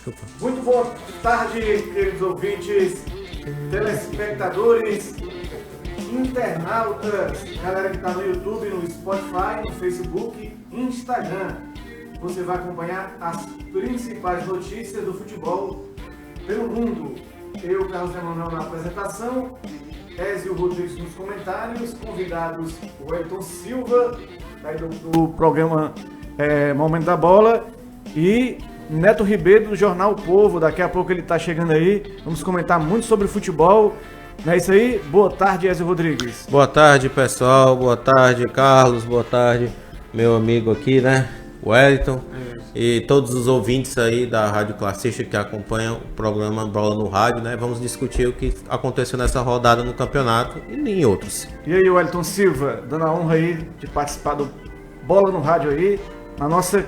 Desculpa. Muito boa tarde, queridos ouvintes, telespectadores, internautas, galera que está no YouTube, no Spotify, no Facebook, Instagram. Você vai acompanhar as principais notícias do futebol pelo mundo. Eu, Carlos Emanuel, na apresentação, Ézio Rodrigues nos comentários, convidados o Wellington Silva, do programa Momento da Bola, e Neto Ribeiro do Jornal O Povo. Daqui a pouco ele está chegando aí, vamos comentar muito sobre futebol. Não é isso aí? Boa tarde, Ézio Rodrigues. Boa tarde, pessoal. Boa tarde, Carlos. Boa tarde, meu amigo aqui, né? Wellington. E todos os ouvintes aí da Rádio Classista que acompanham o programa Bola no Rádio, né? Vamos discutir o que aconteceu nessa rodada no campeonato e em outros. E aí, Wellington Silva, dando a honra aí de participar do Bola no Rádio aí, na nossa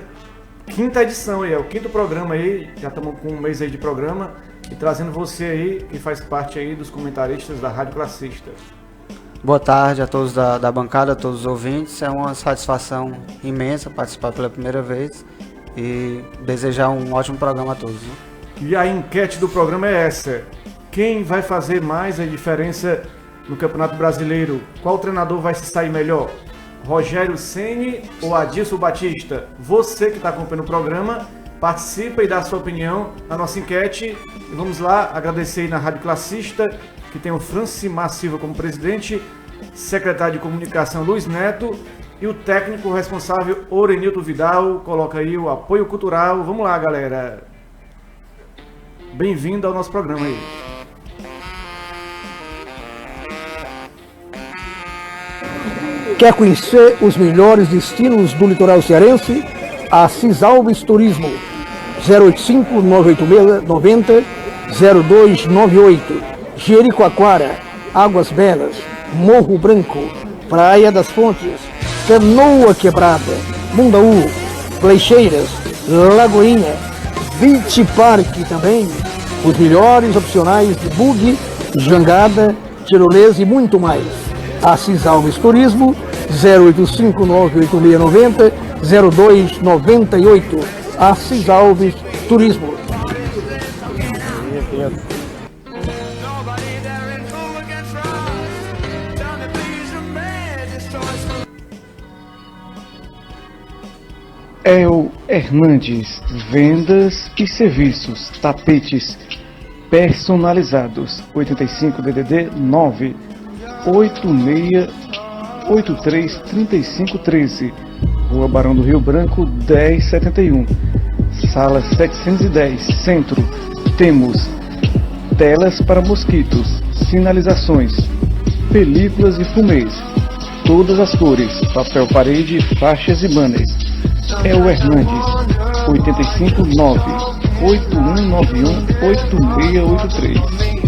quinta edição aí, é o quinto programa aí, já estamos com um mês aí de programa, e trazendo você aí, que faz parte aí dos comentaristas da Rádio Classista. Boa tarde a todos da bancada, a todos os ouvintes. É uma satisfação imensa participar pela primeira vez e desejar um ótimo programa a todos. Né? E a enquete do programa é essa: quem vai fazer mais a diferença no Campeonato Brasileiro? Qual treinador vai se sair melhor? Rogério Ceni ou Adilson Batista? Você que está acompanhando o programa, participa e dá a sua opinião na nossa enquete. E vamos lá, agradecer aí na Rádio Classista, que tem o Francimar Silva como presidente, secretário de comunicação Luiz Neto e o técnico responsável Orenilton Vidal. Coloca aí o apoio cultural. Vamos lá, galera. Bem-vindo ao nosso programa aí. Quer conhecer os melhores destinos do litoral cearense? Assis Alves Turismo, 085-986-90-0298. Jericoacoara, Águas Belas, Morro Branco, Praia das Fontes, Canoa Quebrada, Mundaú, Flecheiras, Lagoinha, Beach Park também, os melhores opcionais de buggy, jangada, tirolesa e muito mais. Assis Alves Turismo, 085-986-90-0298. Assis Alves Turismo. El Hernandes, vendas e serviços, tapetes personalizados, 85 DDD 9 86833513, Rua Barão do Rio Branco 1071, Sala 710, Centro. Temos telas para mosquitos, sinalizações, películas e fumês, todas as cores, papel parede, faixas e banners. El Hernandes, 859-8191-8683.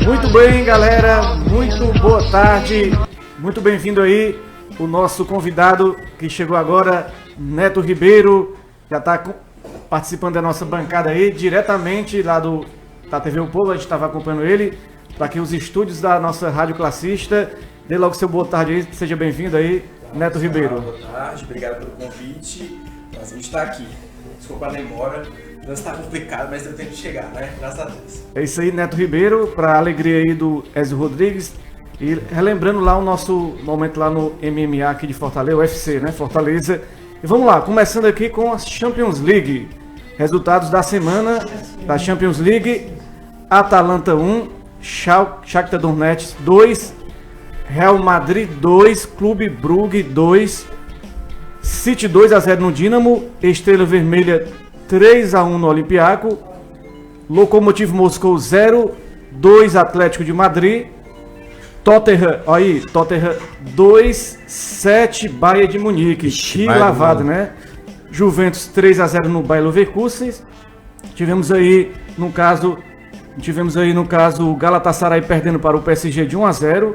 Muito bem, galera, muito boa tarde, muito bem-vindo aí o nosso convidado que chegou agora, Neto Ribeiro, já está participando da nossa bancada aí, diretamente lá da TV O Povo. A gente estava acompanhando ele, para aqui os estúdios da nossa Rádio Classista. Dê logo seu boa tarde aí, seja bem-vindo aí, Neto Ribeiro. Boa tarde, obrigado pelo convite, a gente está aqui, desculpa a demora. Não está complicado, mas deu tempo de chegar, né? Graças a Deus. É isso aí, Neto Ribeiro, para a alegria aí do Ézio Rodrigues. E relembrando lá o nosso momento lá no MMA aqui de Fortaleza, UFC, né? Fortaleza. E vamos lá, começando aqui com a Champions League. Resultados da semana da Champions League. Atalanta 1, Shakhtar Donetsk 2, Real Madrid 2, Clube Brugge 2, City 2-0 no Dinamo, Estrela Vermelha 3-1 no Olympiacos, Lokomotiv Moscou 0, 2 Atlético de Madrid, Tottenham 2, 7 Bayern de Munique. Que lavado, né? Juventus 3-0 no Bayer Leverkusen. Tivemos aí no caso o Galatasaray perdendo para o PSG de 1-0.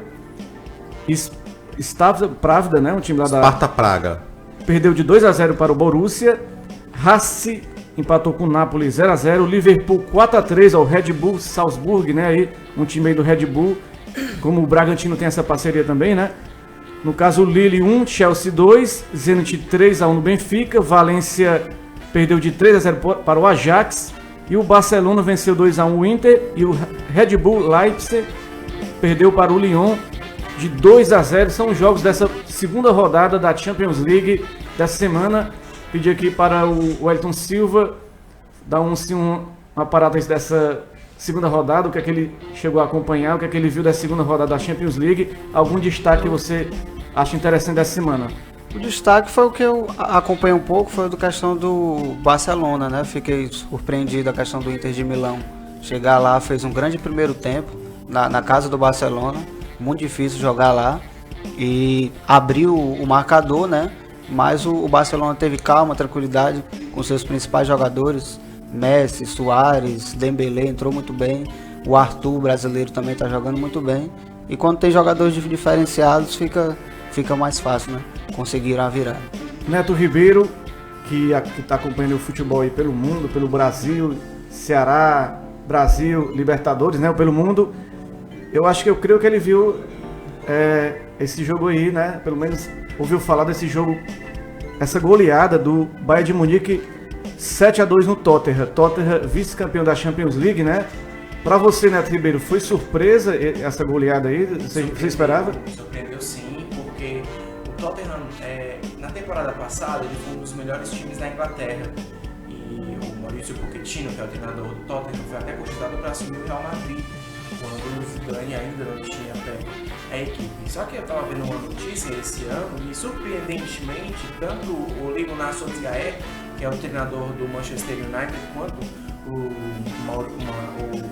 Pravda, né? Um time lá da Sparta Praga. Perdeu de 2-0 para o Borussia. Racing empatou com o Napoli 0-0. Liverpool 4-3 ao Red Bull Salzburg, né? Aí, um time aí do Red Bull. Como o Bragantino tem essa parceria também, né? No caso, o Lille 1, Chelsea 2, Zenit 3-1 no Benfica, Valência perdeu de 3-0 para o Ajax. E o Barcelona venceu 2-1 o Inter. E o Red Bull Leipzig perdeu para o Lyon de 2-0. São os jogos dessa segunda rodada da Champions League dessa semana. Pedi aqui para o Wellington Silva dar uma parada dessa segunda rodada, o que é que ele chegou a acompanhar, o que é que ele viu dessa segunda rodada da Champions League. Algum destaque que você acha interessante dessa semana? O destaque foi o que eu acompanhei um pouco, foi a questão do Barcelona, né? Fiquei surpreendido com a questão do Inter de Milão. Chegar lá, fez um grande primeiro tempo na casa do Barcelona, muito difícil jogar lá, e abriu o marcador, né? Mas o Barcelona teve calma, tranquilidade com seus principais jogadores, Messi, Suárez, Dembélé entrou muito bem, o Arthur brasileiro também está jogando muito bem, e quando tem jogadores diferenciados fica mais fácil, né? Conseguir a virada. Neto Ribeiro, que está acompanhando o futebol aí pelo mundo, pelo Brasil, Ceará, Brasil, Libertadores, né? Pelo mundo. Eu creio que ele viu esse jogo aí, né? Pelo menos ouviu falar desse jogo, essa goleada do Bayern de Munique 7-2 no Tottenham. Tottenham, vice-campeão da Champions League, né? Para você, Neto Ribeiro, foi surpresa essa goleada aí? Você esperava? Surpreendeu sim, porque o Tottenham, na temporada passada, ele foi um dos melhores times da Inglaterra. E o Maurício Pochettino, que é o treinador do Tottenham, foi até cogitado para assumir o Real Madrid, quando o Zidane ainda não tinha a equipe. Só que eu estava vendo uma notícia esse ano e, surpreendentemente, tanto o Ole Gunnar Solskjaer, que é o treinador do Manchester United, quanto o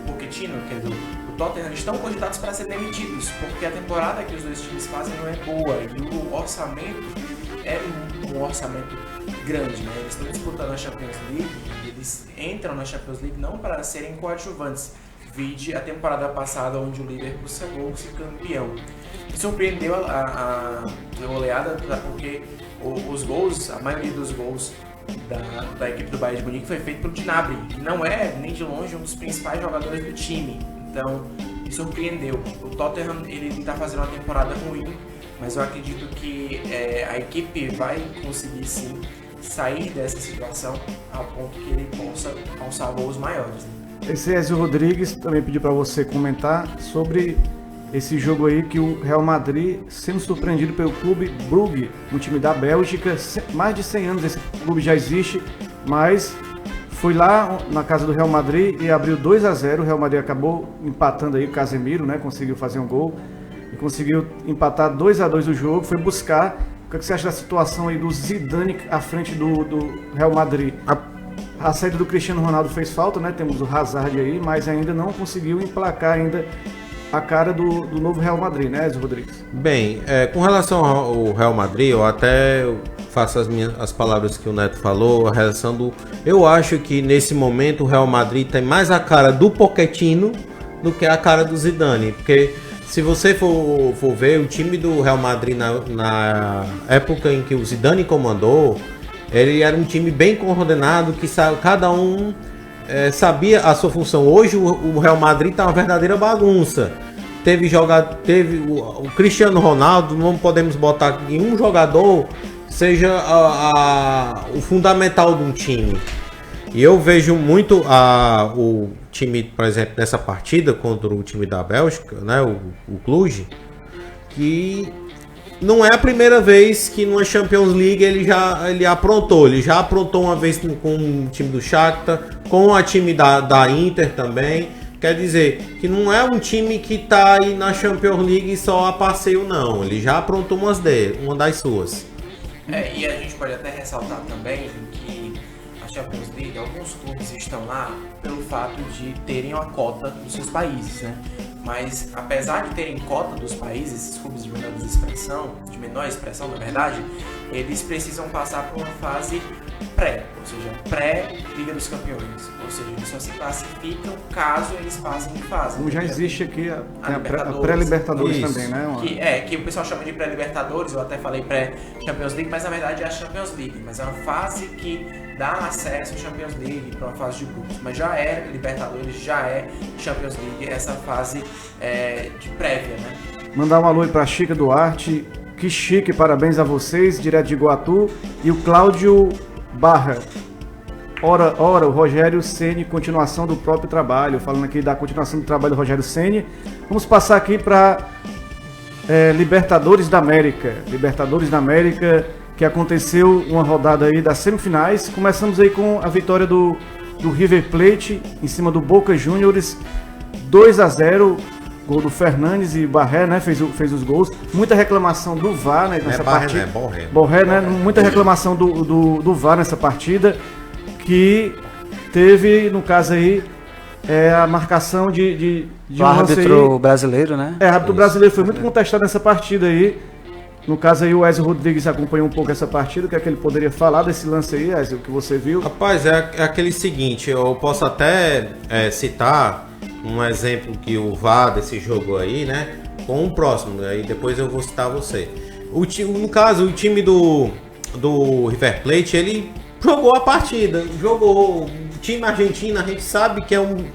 Pochettino, que é do Tottenham, estão cogitados para ser demitidos, porque a temporada que os dois times fazem não é boa e o orçamento é um orçamento grande, né? Eles estão disputando a Champions League e eles entram na Champions League não para serem coadjuvantes. Vide a temporada passada, onde o Liverpool chegou-se campeão. E surpreendeu a goleada, porque os gols, a maioria dos gols da equipe do Bayern de Munique foi feito pelo Gnabry, que não é nem de longe um dos principais jogadores do time. Então, surpreendeu. O Tottenham ele está fazendo uma temporada ruim, mas eu acredito que a equipe vai conseguir sim sair dessa situação ao ponto que ele possa alçar voos maiores. Esse Ezio Rodrigues também pediu para você comentar sobre esse jogo aí, que o Real Madrid sendo surpreendido pelo clube Brugge, um time da Bélgica, mais de 100 anos esse clube já existe, mas foi lá na casa do Real Madrid e abriu 2-0, o Real Madrid acabou empatando aí, o Casemiro, né, conseguiu fazer um gol e conseguiu empatar 2-2 o jogo, foi buscar. O que você acha da situação aí do Zidane à frente do Real Madrid? A saída do Cristiano Ronaldo fez falta, né? Temos o Hazard aí, mas ainda não conseguiu emplacar ainda a cara do novo Real Madrid, né, Ezio Rodrigues? Bem, com relação ao Real Madrid, eu até faço as palavras que o Neto falou, a relação eu acho que nesse momento o Real Madrid tem mais a cara do Pochettino do que a cara do Zidane, porque se você for ver o time do Real Madrid na época em que o Zidane comandou, ele era um time bem coordenado, que cada um sabia a sua função. Hoje o Real Madrid está uma verdadeira bagunça. Teve o Cristiano Ronaldo, não podemos botar que um jogador seja o fundamental de um time. E eu vejo muito o time, por exemplo, nessa partida contra o time da Bélgica, né, o Cluj, que não é a primeira vez que numa Champions League ele aprontou. Ele já aprontou uma vez com o time do Shakhtar, com a time da Inter também. Quer dizer, que não é um time que tá aí na Champions League só a passeio, não. Ele já aprontou uma das suas. E a gente pode até ressaltar também que a Champions League, alguns clubes estão lá pelo fato de terem uma cota dos seus países, né? Mas apesar de terem cota dos países, esses clubes de menor expressão, na verdade, eles precisam passar por uma fase pré-Liga dos Campeões. Ou seja, eles só se classificam caso eles passem em fase. Como já existe aqui a pré-Libertadores também, né? Que o pessoal chama de pré-Libertadores, eu até falei pré-Champions League, mas na verdade é a Champions League. Mas é uma fase que dá acesso à Champions League para uma fase de grupos. Mas já é Libertadores, já é Champions League, essa fase de prévia, né? Mandar um alô aí para Chica Duarte. Que chique, parabéns a vocês, direto de Iguatu. E o Cláudio Barra. ora, o Rogério Ceni, continuação do próprio trabalho, falando aqui da continuação do trabalho do Rogério Ceni. Vamos passar aqui para Libertadores da América, que aconteceu uma rodada aí das semifinais. Começamos aí com a vitória do River Plate em cima do Boca Juniors, 2-0, gol do Fernandes e Barré, né, fez os gols. Muita reclamação do VAR, né, nessa partida. Borré, né, muita reclamação do VAR nessa partida, que teve, no caso aí, a marcação de um árbitro brasileiro, né? Árbitro brasileiro foi muito contestado nessa partida aí. No caso aí, o Ezio Rodrigues acompanhou um pouco essa partida. O que é que ele poderia falar desse lance aí, Ezio, que você viu? Rapaz, é aquele seguinte, eu posso até citar um exemplo que o VAR desse jogo aí, né? Com o próximo, aí depois eu vou citar você. No caso, o time do River Plate, ele jogou a partida, o time argentino, a gente sabe que é um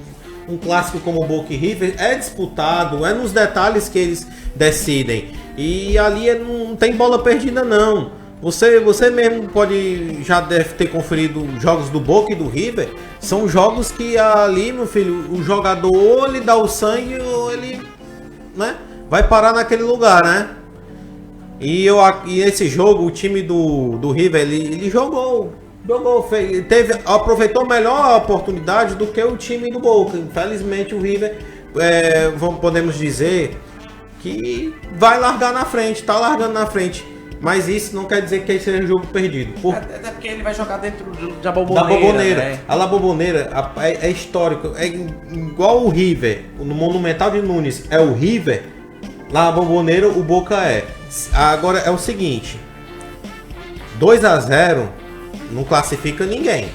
clássico como o Boca e River, é disputado, é nos detalhes que eles decidem. E ali não tem bola perdida não. Você mesmo já deve ter conferido jogos do Boca e do River. São jogos que ali, meu filho, o jogador ou ele dá o sangue ou ele, né, vai parar naquele lugar, né? E esse jogo, o time do River, ele jogou, aproveitou melhor a oportunidade do que o time do Boca. Infelizmente o River, podemos dizer que vai largar na frente, tá largando na frente. Mas isso não quer dizer que seja um jogo perdido. Até porque ele vai jogar dentro da Bombonera. Né? A La Bombonera é histórico. É igual o River. No Monumental de Nunes é o River. Lá a Bombonera o Boca é. Agora é o seguinte. 2-0 não classifica ninguém.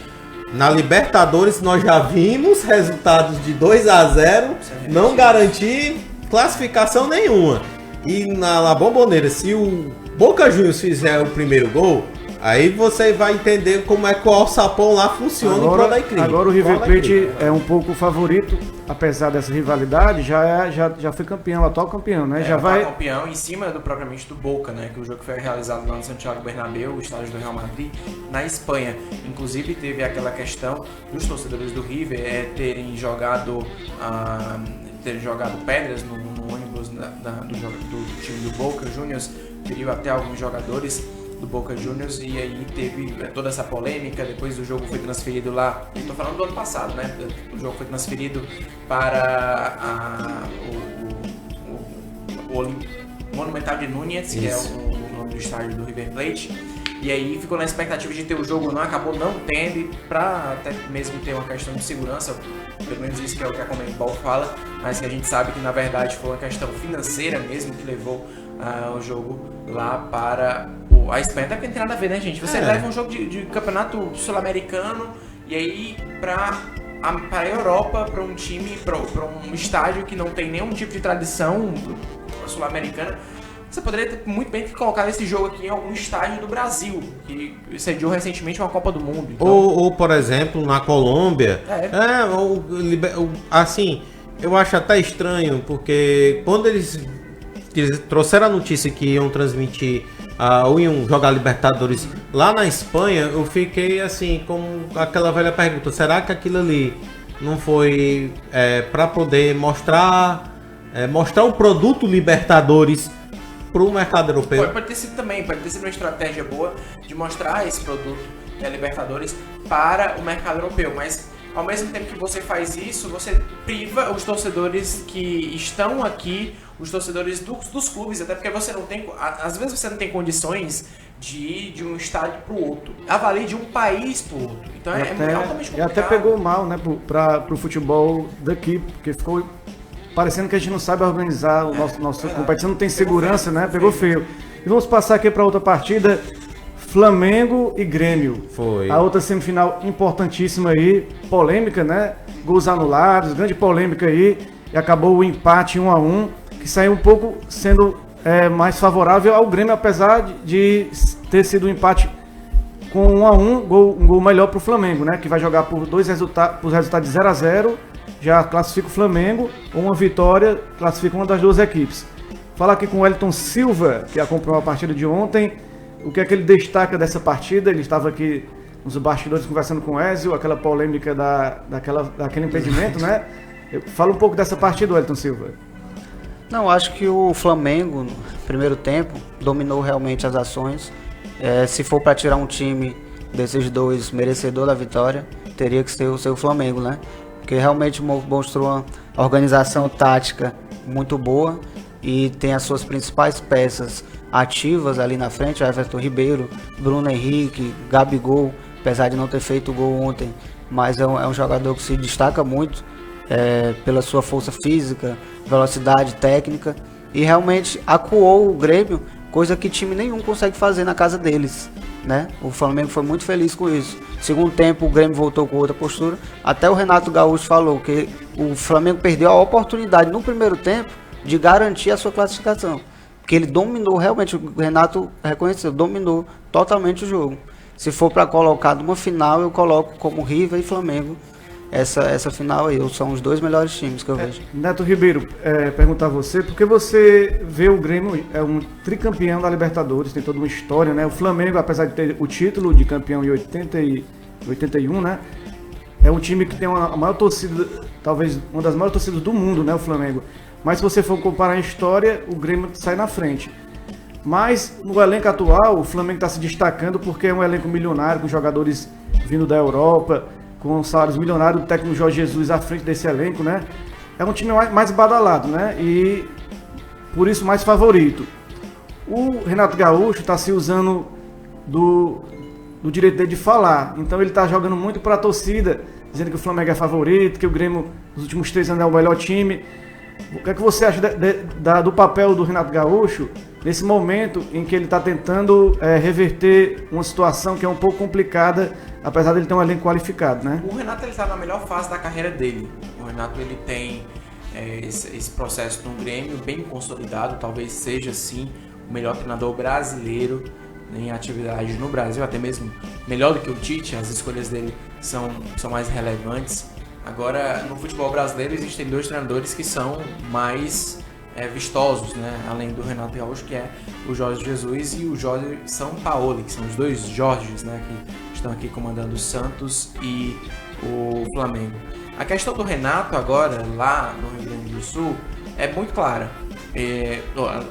Na Libertadores nós já vimos resultados de 2-0 não garantir classificação nenhuma. E na La Bombonera, se o Boca Juniors fizer o primeiro gol, aí você vai entender como é que o alçapão lá funciona em prol da equipe. Agora o River Plate é um pouco favorito, apesar dessa rivalidade, já foi campeão, atual campeão, né? Já vai campeão em cima propriamente do Boca, né? Que o jogo foi realizado lá no Santiago Bernabéu, o estádio do Real Madrid, na Espanha. Inclusive teve aquela questão dos torcedores do River terem jogado pedras no ônibus do time do Boca Juniors, feriu até alguns jogadores do Boca Juniors, e aí teve toda essa polêmica. Depois o jogo foi transferido lá, estou falando do ano passado, né? O jogo foi transferido para o Monumental de Nunes, que é o nome do estádio do River Plate. E aí ficou na expectativa de ter o jogo, não acabou não tendo, para até mesmo ter uma questão de segurança, pelo menos isso que é o que a Conmebol fala, mas que a gente sabe que na verdade foi uma questão financeira mesmo que levou o jogo lá para a Espanha. Até porque não tem nada a ver, né, gente? Você leva um jogo de campeonato sul-americano e aí para a Europa, para um time, para um estádio que não tem nenhum tipo de tradição sul-americana. Você poderia muito bem colocar esse jogo aqui em algum estádio do Brasil, que sediou recentemente uma Copa do Mundo. Então... Ou, por exemplo, na Colômbia. Assim, eu acho até estranho, porque quando eles trouxeram a notícia que iam transmitir, iam jogar Libertadores lá na Espanha, eu fiquei assim, com aquela velha pergunta: será que aquilo ali não foi para poder mostrar o produto Libertadores para o mercado europeu? Pode ter sido também, pode ter sido uma estratégia boa de mostrar esse produto Libertadores para o mercado europeu, mas ao mesmo tempo que você faz isso, você priva os torcedores que estão aqui, os torcedores dos clubes, até porque você não tem, às vezes você não tem condições de ir de um estádio para o outro, avalie de um país para o outro, então é altamente complicado. E até pegou mal, né, para o futebol daqui, porque ficou parecendo que a gente não sabe organizar o nosso competição, não tem segurança, né? Pegou feio. E vamos passar aqui para outra partida, Flamengo e Grêmio. Foi. A outra semifinal importantíssima aí, polêmica, né? Gols anulados, grande polêmica aí, e acabou o empate 1-1, que saiu um pouco sendo mais favorável ao Grêmio, apesar de ter sido um empate com 1-1, um gol melhor para o Flamengo, né? Que vai jogar por resultado de 0-0. Já classifica o Flamengo, uma vitória classifica uma das duas equipes. Falar aqui com o Wellington Silva, que acompanhou a partida de ontem. O que é que ele destaca dessa partida? Ele estava aqui nos bastidores conversando com o Ezio, aquela polêmica daquele impedimento, né? Fala um pouco dessa partida, Wellington Silva. Não, acho que o Flamengo, no primeiro tempo, dominou realmente as ações. Se for para tirar um time desses dois merecedor da vitória, teria que ser o Flamengo, né? Porque realmente mostrou uma organização tática muito boa e tem as suas principais peças ativas ali na frente, Everton Ribeiro, Bruno Henrique, Gabigol, apesar de não ter feito gol ontem, mas é um jogador que se destaca muito pela sua força física, velocidade técnica, e realmente acuou o Grêmio, coisa que time nenhum consegue fazer na casa deles, né? O Flamengo foi muito feliz com isso. Segundo tempo o Grêmio voltou com outra postura, até o Renato Gaúcho falou que o Flamengo perdeu a oportunidade no primeiro tempo de garantir a sua classificação, porque ele dominou realmente, o Renato reconheceu, dominou totalmente o jogo. Se for para colocar numa final, eu coloco como River e Flamengo essa final aí, são os dois melhores times que eu vejo. Neto Ribeiro, perguntar a você, porque você vê o Grêmio é um tricampeão da Libertadores, tem toda uma história, né? O Flamengo, apesar de ter o título de campeão em 81, né? É um time que tem a maior torcida, talvez uma das maiores torcidas do mundo, né? O Flamengo. Mas se você for comparar a história, o Grêmio sai na frente. Mas no elenco atual, o Flamengo está se destacando porque é um elenco milionário, com jogadores vindo da Europa, com salários milionários, o técnico Jorge Jesus à frente desse elenco, né? É um time mais badalado, né? E por isso mais favorito. O Renato Gaúcho está se usando do direito dele de falar. Então ele está jogando muito para a torcida, dizendo que o Flamengo é favorito, que o Grêmio nos últimos 3 anos é o melhor time. O que é que você acha do papel do Renato Gaúcho nesse momento em que ele está tentando reverter uma situação que é um pouco complicada, apesar dele ter um elenco qualificado, né? O Renato está na melhor fase da carreira dele. O Renato ele tem esse processo no Grêmio bem consolidado, talvez seja sim o melhor treinador brasileiro em atividade no Brasil, até mesmo melhor do que o Tite. As escolhas dele são mais relevantes. Agora, no futebol brasileiro existem 2 treinadores que são mais vistosos, né? Além do Renato Gaúcho, que é o Jorge Jesus e o Jorge Sampaoli, que são os 2 Jorges, né? Que estão aqui comandando o Santos e o Flamengo. A questão do Renato agora, lá no Rio Grande do Sul, é muito clara.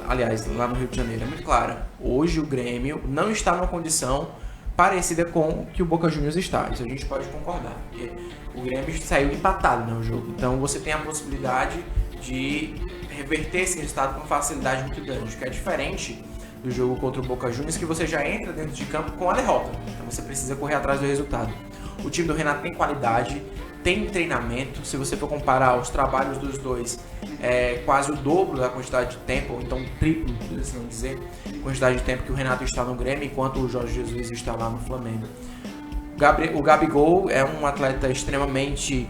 Aliás, lá no Rio de Janeiro, é muito clara. Hoje o Grêmio não está numa condição parecida com o que o Boca Juniors está. Isso a gente pode concordar, porque o Grêmio saiu empatado no jogo. Então você tem a possibilidade de reverter esse resultado com facilidade muito grande, que é diferente do jogo contra o Boca Juniors, que você já entra dentro de campo com a derrota. Então você precisa correr atrás do resultado. O time do Renato tem qualidade, tem treinamento. Se você for comparar os trabalhos dos dois, é quase o dobro da quantidade de tempo, ou então triplo, por assim dizer, quantidade de tempo que o Renato está no Grêmio, enquanto o Jorge Jesus está lá no Flamengo. O Gabigol é um atleta extremamente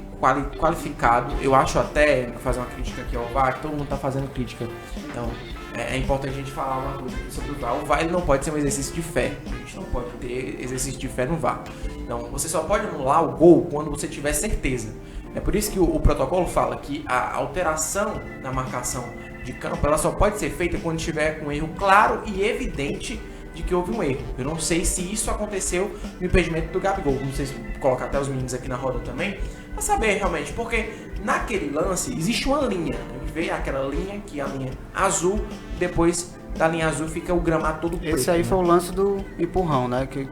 qualificado. Eu acho até, vou fazer uma crítica aqui ao VAR, que todo mundo está fazendo crítica. Então, é importante a gente falar uma coisa aqui sobre o VAR. O VAR ele não pode ser um exercício de fé. A gente não pode ter exercício de fé no VAR. Então, você só pode anular o gol quando você tiver certeza. É por isso que o protocolo fala que a alteração na marcação de campo, ela só pode ser feita quando tiver um erro claro e evidente de que houve um erro. Eu não sei se isso aconteceu no impedimento do Gabigol. Não sei se colocar até os meninos aqui na roda também, para saber realmente, porque naquele lance existe uma linha. A gente vê aquela linha, que é a linha azul, depois da linha azul fica o gramado todo preto. Esse aí foi o lance do empurrão, né? Que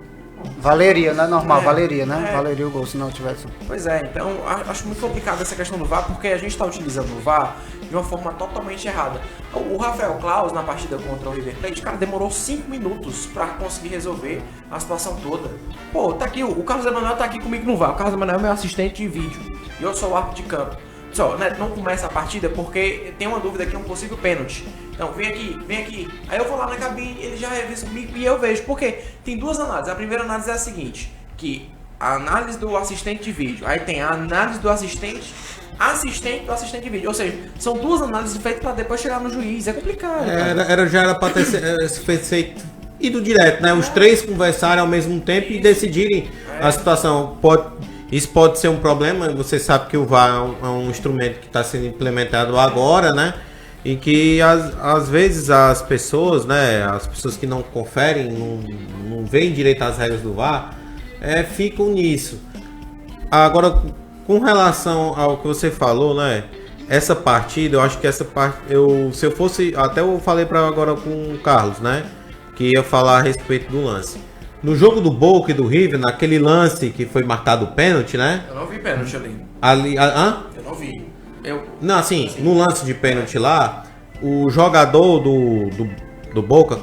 valeria, não é normal, valeria, né? Valeria o gol se não tivesse. Pois é, então acho muito complicado essa questão do VAR, porque a gente está utilizando o VAR de uma forma totalmente errada. O Rafael Claus, na partida contra o River Plate, cara, demorou 5 minutos para conseguir resolver a situação toda. Pô, tá aqui, o Carlos Emanuel tá aqui comigo no VAR. O Carlos Emanuel é meu assistente de vídeo e eu sou o árbitro de campo. Só, né, não começa a partida porque tem uma dúvida aqui, um possível pênalti. Então, vem aqui. Aí eu vou lá na cabine, ele já revisa comigo e eu vejo. Porque tem 2 análises. A primeira análise é a seguinte, que a análise do assistente de vídeo, aí tem a análise do assistente do assistente de vídeo. Ou seja, são 2 análises feitas para depois chegar no juiz. É complicado. Já era para ter feito ido direto, né? Os 3 conversarem ao mesmo tempo e decidirem a situação. Isso pode ser um problema. Você sabe que o VAR é um instrumento que está sendo implementado agora, né? E que às vezes as pessoas, né? As pessoas que não conferem, não veem direito as regras do VAR, ficam nisso. Agora, com relação ao que você falou, né? Essa partida, eu acho que essa parte, se eu fosse, até eu falei para agora com o Carlos, né? Que ia falar a respeito do lance. No jogo do Boca e do River, naquele lance que foi marcado o pênalti, né? Eu não vi pênalti ali. Eu não vi. Não, assim, no lance de pênalti lá, o jogador do Boca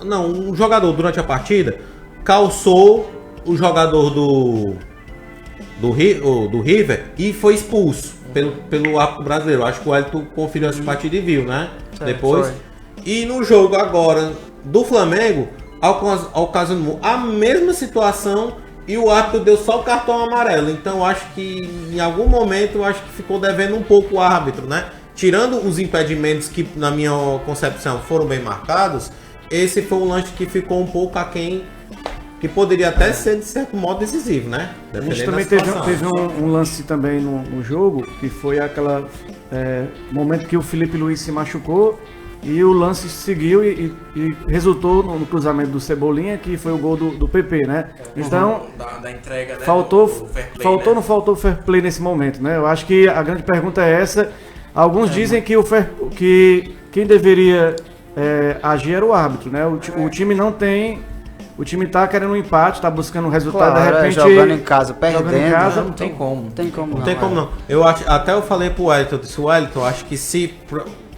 um jogador durante a partida calçou o jogador do River e foi expulso pelo árbitro brasileiro. Acho que o Wellington conferiu essa partida e viu, né? Depois. Foi. E no jogo agora do Flamengo, ocasionou a mesma situação e o árbitro deu só o cartão amarelo. Então acho que em algum momento ficou devendo um pouco o árbitro, né? Tirando os impedimentos que na minha concepção foram bem marcados, esse foi um lance que ficou um pouco aquém, que poderia até ser de certo modo decisivo, né? A gente também teve um lance também no jogo, que foi aquele momento que o Felipe Luiz se machucou e o lance seguiu e resultou no cruzamento do Cebolinha, que foi o gol do PP, né? Então, da entrega, né? Faltou Play, não faltou fair play nesse momento, né? Eu acho que a grande pergunta é essa. Alguns dizem que quem deveria agir era o árbitro, né? O time não tem... O time tá querendo um empate, tá buscando um resultado, claro, de repente... jogando em casa, perdendo, não tem como. Não tem como não. Até eu falei pro Wellington, acho que se...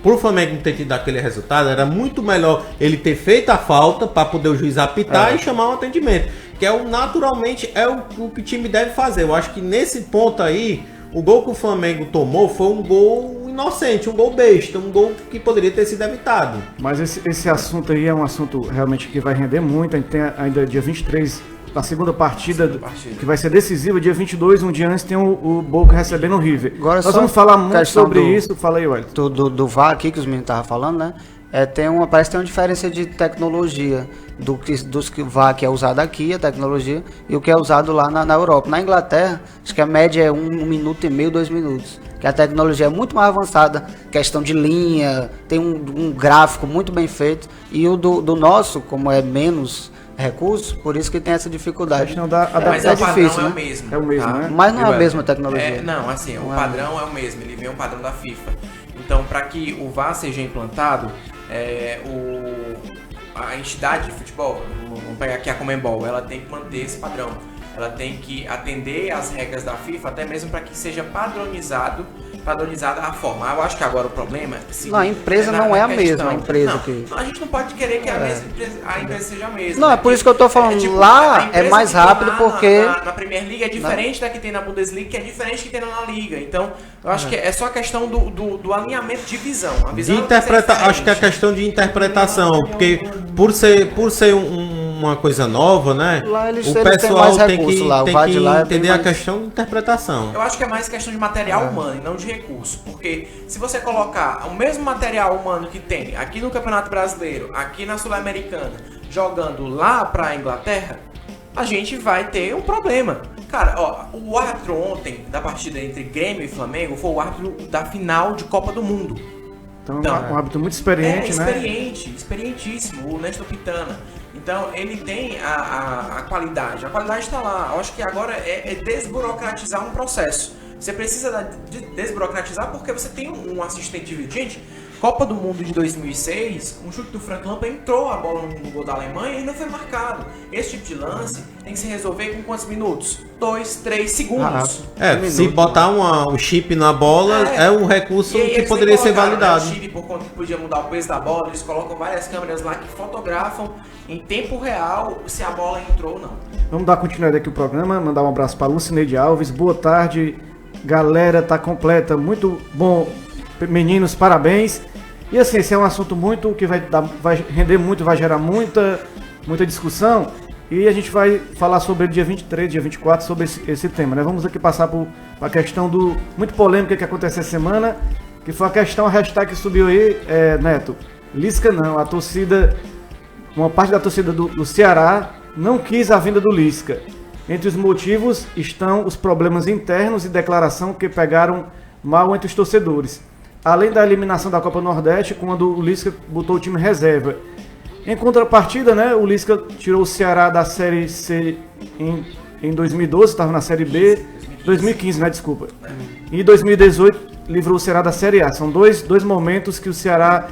Pro Flamengo não ter tido aquele resultado, era muito melhor ele ter feito a falta para poder o juiz apitar e chamar um atendimento. Que naturalmente é o que o time deve fazer. Eu acho que nesse ponto aí, o gol que o Flamengo tomou foi um gol inocente, um gol besta, um gol que poderia ter sido evitado. Mas esse assunto aí é um assunto realmente que vai render muito. A gente tem ainda dia 23, a segunda partida, que vai ser decisiva. Dia 22, um dia antes, tem o Boca recebendo o River. Agora, nós vamos falar muito sobre isso. Fala aí, Wellington. Do VAR aqui, que os meninos estavam falando, né? Parece que tem uma diferença de tecnologia dos que VAR que é usado aqui, a tecnologia, e o que é usado lá na Europa. Na Inglaterra, acho que a média é 1 minuto e meio, 2 minutos. Que a tecnologia é muito mais avançada, questão de linha, tem um gráfico muito bem feito. E o do nosso, como é menos recursos, por isso que tem essa dificuldade. Mas o padrão é o mesmo. É o mesmo, né? Mas não é a mesma tecnologia. Não, assim, o padrão é o mesmo, ele vem um padrão da FIFA. Então, para que o VAR seja implantado, a entidade de futebol, vamos pegar aqui a Conmebol, ela tem que manter esse padrão. Ela tem que atender às regras da FIFA, até mesmo para que seja padronizada a forma. Eu acho que agora o problema... Não, a empresa não é a mesma empresa que... A gente não pode querer que a empresa seja a mesma. Não, é por isso que eu tô falando, lá é mais rápido porque... Na Premier League é diferente da que tem na Bundesliga, que é diferente que tem na Liga. Então, eu acho que é só a questão do alinhamento de visão. A visão acho que é questão de interpretação, porque por ser uma coisa nova, né? Lá eles o pessoal tem que lá entender a questão de interpretação. Eu acho que é mais questão de material humano e não de recurso, porque se você colocar o mesmo material humano que tem aqui no Campeonato Brasileiro, aqui na Sul-Americana, jogando lá pra Inglaterra, a gente vai ter um problema. Cara, o árbitro ontem da partida entre Grêmio e Flamengo foi o árbitro da final de Copa do Mundo. Então um árbitro muito experiente, né? Experientíssimo, o Néstor Pitana. Então, ele tem a qualidade. A qualidade está lá. Eu acho que agora é desburocratizar um processo. Você precisa desburocratizar porque você tem um assistente de vídeo. Gente, Copa do Mundo de 2006, um chute do Frank Lampard entrou a bola no gol da Alemanha e não foi marcado. Esse tipo de lance tem que se resolver com quantos minutos? 2, 3 segundos. Se botar um chip na bola, é um recurso que poderia ser validado. O chip, por conta que podia mudar o peso da bola, eles colocam várias câmeras lá que fotografam em tempo real se a bola entrou ou não. Vamos dar continuidade aqui ao programa, mandar um abraço para Lucineide Alves. Boa tarde, galera, tá completa, muito bom, meninos, parabéns. E assim, esse é um assunto muito que vai render muito, vai gerar muita discussão. E a gente vai falar sobre o dia 23, dia 24, sobre esse tema, né? Vamos aqui passar por a questão muito polêmica que aconteceu essa semana, que foi a hashtag que subiu aí, Neto. Lisca não, a torcida, uma parte da torcida do Ceará não quis a vinda do Lisca. Entre os motivos estão os problemas internos e declaração que pegaram mal entre os torcedores. Além da eliminação da Copa Nordeste, quando o Lisca botou o time reserva. Em contrapartida, né, o Lisca tirou o Ceará da Série C em 2012, estava na Série B, 2015, né, desculpa. E em 2018 livrou o Ceará da Série A. São dois momentos que o Ceará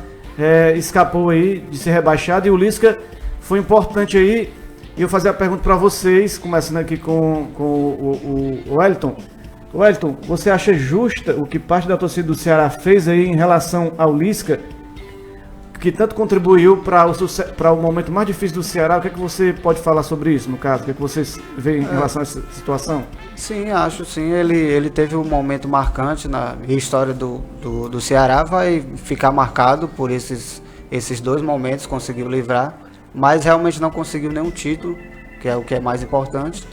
escapou aí de ser rebaixado, e o Lisca foi importante aí. E eu fazer a pergunta para vocês, começando aqui com o Wellington. Wellington, você acha justa o que parte da torcida do Ceará fez aí em relação ao Lisca, que tanto contribuiu para o momento mais difícil do Ceará? O que é que você pode falar sobre isso, no caso? O que é que vocês veem em relação a essa situação? Sim, acho sim. Ele teve um momento marcante na história do Ceará, vai ficar marcado por esses 2 momentos, conseguiu livrar, mas realmente não conseguiu nenhum título, que é o que é mais importante.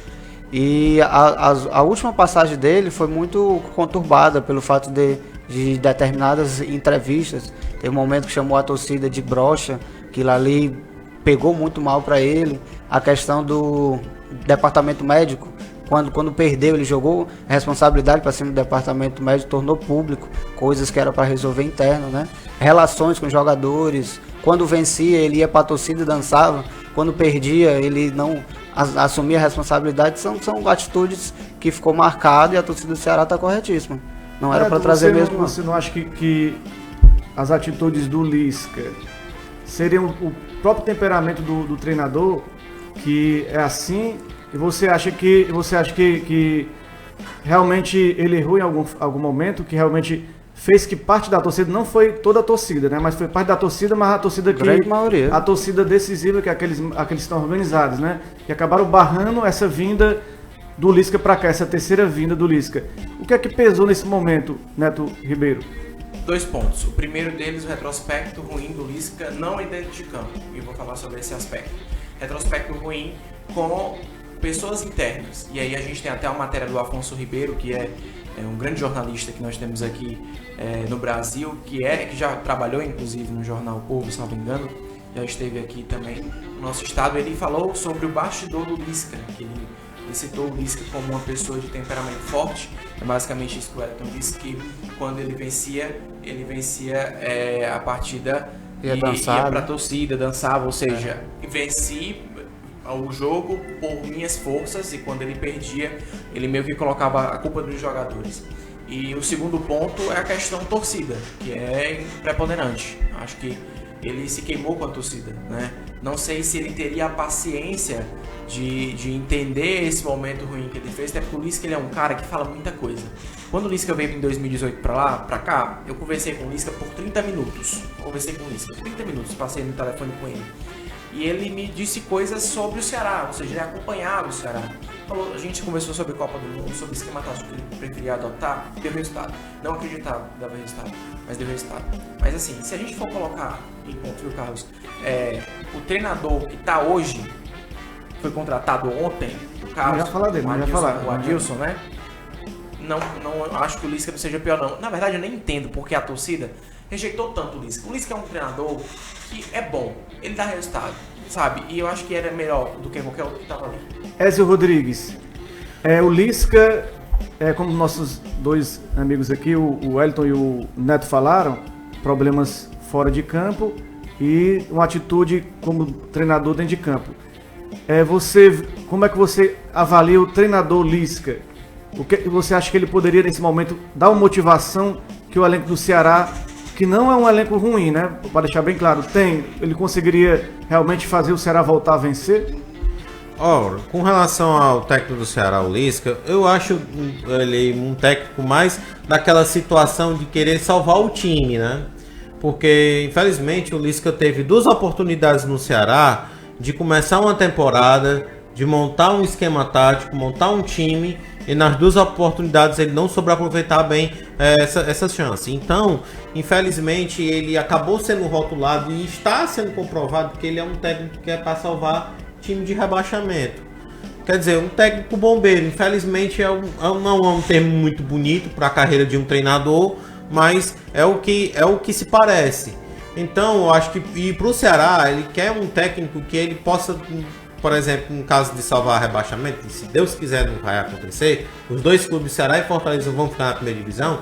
E a última passagem dele foi muito conturbada pelo fato de determinadas entrevistas. Tem um momento que chamou a torcida de broxa, que lá ali pegou muito mal para ele. A questão do departamento médico, quando perdeu, ele jogou a responsabilidade para cima do departamento médico, tornou público coisas que era para resolver interno, né? Relações com jogadores. Quando vencia, ele ia para a torcida e dançava. Quando perdia, ele não assumia a responsabilidade. São atitudes que ficou marcado, e a torcida do Ceará está corretíssima. Não era para trazer mesmo. Você não acha que as atitudes do Lisca seriam o próprio temperamento do treinador, que é assim, e você acha que realmente ele errou em algum momento, que realmente fez que parte da torcida, não foi toda a torcida, né, mas foi parte da torcida, mas a torcida que grande maioria, a torcida decisiva, que é aqueles que estão organizados, né, que acabaram barrando essa vinda do Lisca para cá, essa terceira vinda do Lisca. O que é que pesou nesse momento, Neto Ribeiro? 2 pontos. O primeiro deles, o retrospecto ruim do Lisca, não é dentro de campo. E eu vou falar sobre esse aspecto. Retrospecto ruim com pessoas internas. E aí a gente tem até uma matéria do Afonso Ribeiro, que é um grande jornalista que nós temos aqui no Brasil, que já trabalhou inclusive no jornal O Povo, se não me engano, já esteve aqui também no nosso estado. Ele falou sobre o bastidor do Lisca, que ele citou o Lisca como uma pessoa de temperamento forte. É basicamente isso que o Wellington disse, que quando ele vencia a partida ia para a torcida, dançava, ou seja, venci o jogo por minhas forças, e quando ele perdia, ele meio que colocava a culpa dos jogadores. E o segundo ponto é a questão torcida, que é preponderante. Acho que ele se queimou com a torcida, né? Não sei se ele teria a paciência de entender esse momento ruim que ele fez, até porque o Lisca, ele é um cara que fala muita coisa. Quando o Lisca veio em 2018 pra cá, eu conversei com o Lisca por 30 minutos. Passei no telefone com ele. E ele me disse coisas sobre o Ceará, ou seja, ele acompanhava o Ceará. A gente conversou sobre Copa do Mundo, sobre o esquema tático que ele preferia adotar, deu resultado. Não acreditava que dava resultado, mas deu resultado. Mas assim, se a gente for colocar em conta, viu, Carlos, o treinador que está hoje, foi contratado ontem, no caso, já falar dele, o Adilson, né? Não acho que o Lisca não seja pior, não. Na verdade, eu nem entendo porque a torcida rejeitou tanto o Lisca. O Lisca é um treinador que é bom, ele dá resultado, sabe? E eu acho que era melhor do que qualquer outro que estava ali. Ezio Rodrigues, o Lisca, como nossos 2 amigos aqui, o Wellington e o Neto falaram, problemas fora de campo e uma atitude como treinador dentro de campo. Como é que você avalia o treinador Lisca? O que você acha que ele poderia, nesse momento, dar uma motivação que o elenco do Ceará, que não é um elenco ruim, né? Para deixar bem claro, ele conseguiria realmente fazer o Ceará voltar a vencer? Com relação ao técnico do Ceará, o Lisca, eu acho ele um técnico mais daquela situação de querer salvar o time, né? Porque, infelizmente, o Lisca teve 2 oportunidades no Ceará de começar uma temporada, de montar um esquema tático, montar um time, e nas 2 oportunidades ele não soube aproveitar bem essa chance. Então, infelizmente, ele acabou sendo rotulado e está sendo comprovado que ele é um técnico que é para salvar time de rebaixamento. Quer dizer, um técnico bombeiro. Infelizmente, não é um termo muito bonito para a carreira de um treinador, mas é o que se parece. Então, eu acho que, e para o Ceará, ele quer um técnico que ele possa, por exemplo, no caso de salvar rebaixamento, e se Deus quiser não vai acontecer, os 2 clubes, Ceará e Fortaleza, vão ficar na primeira divisão.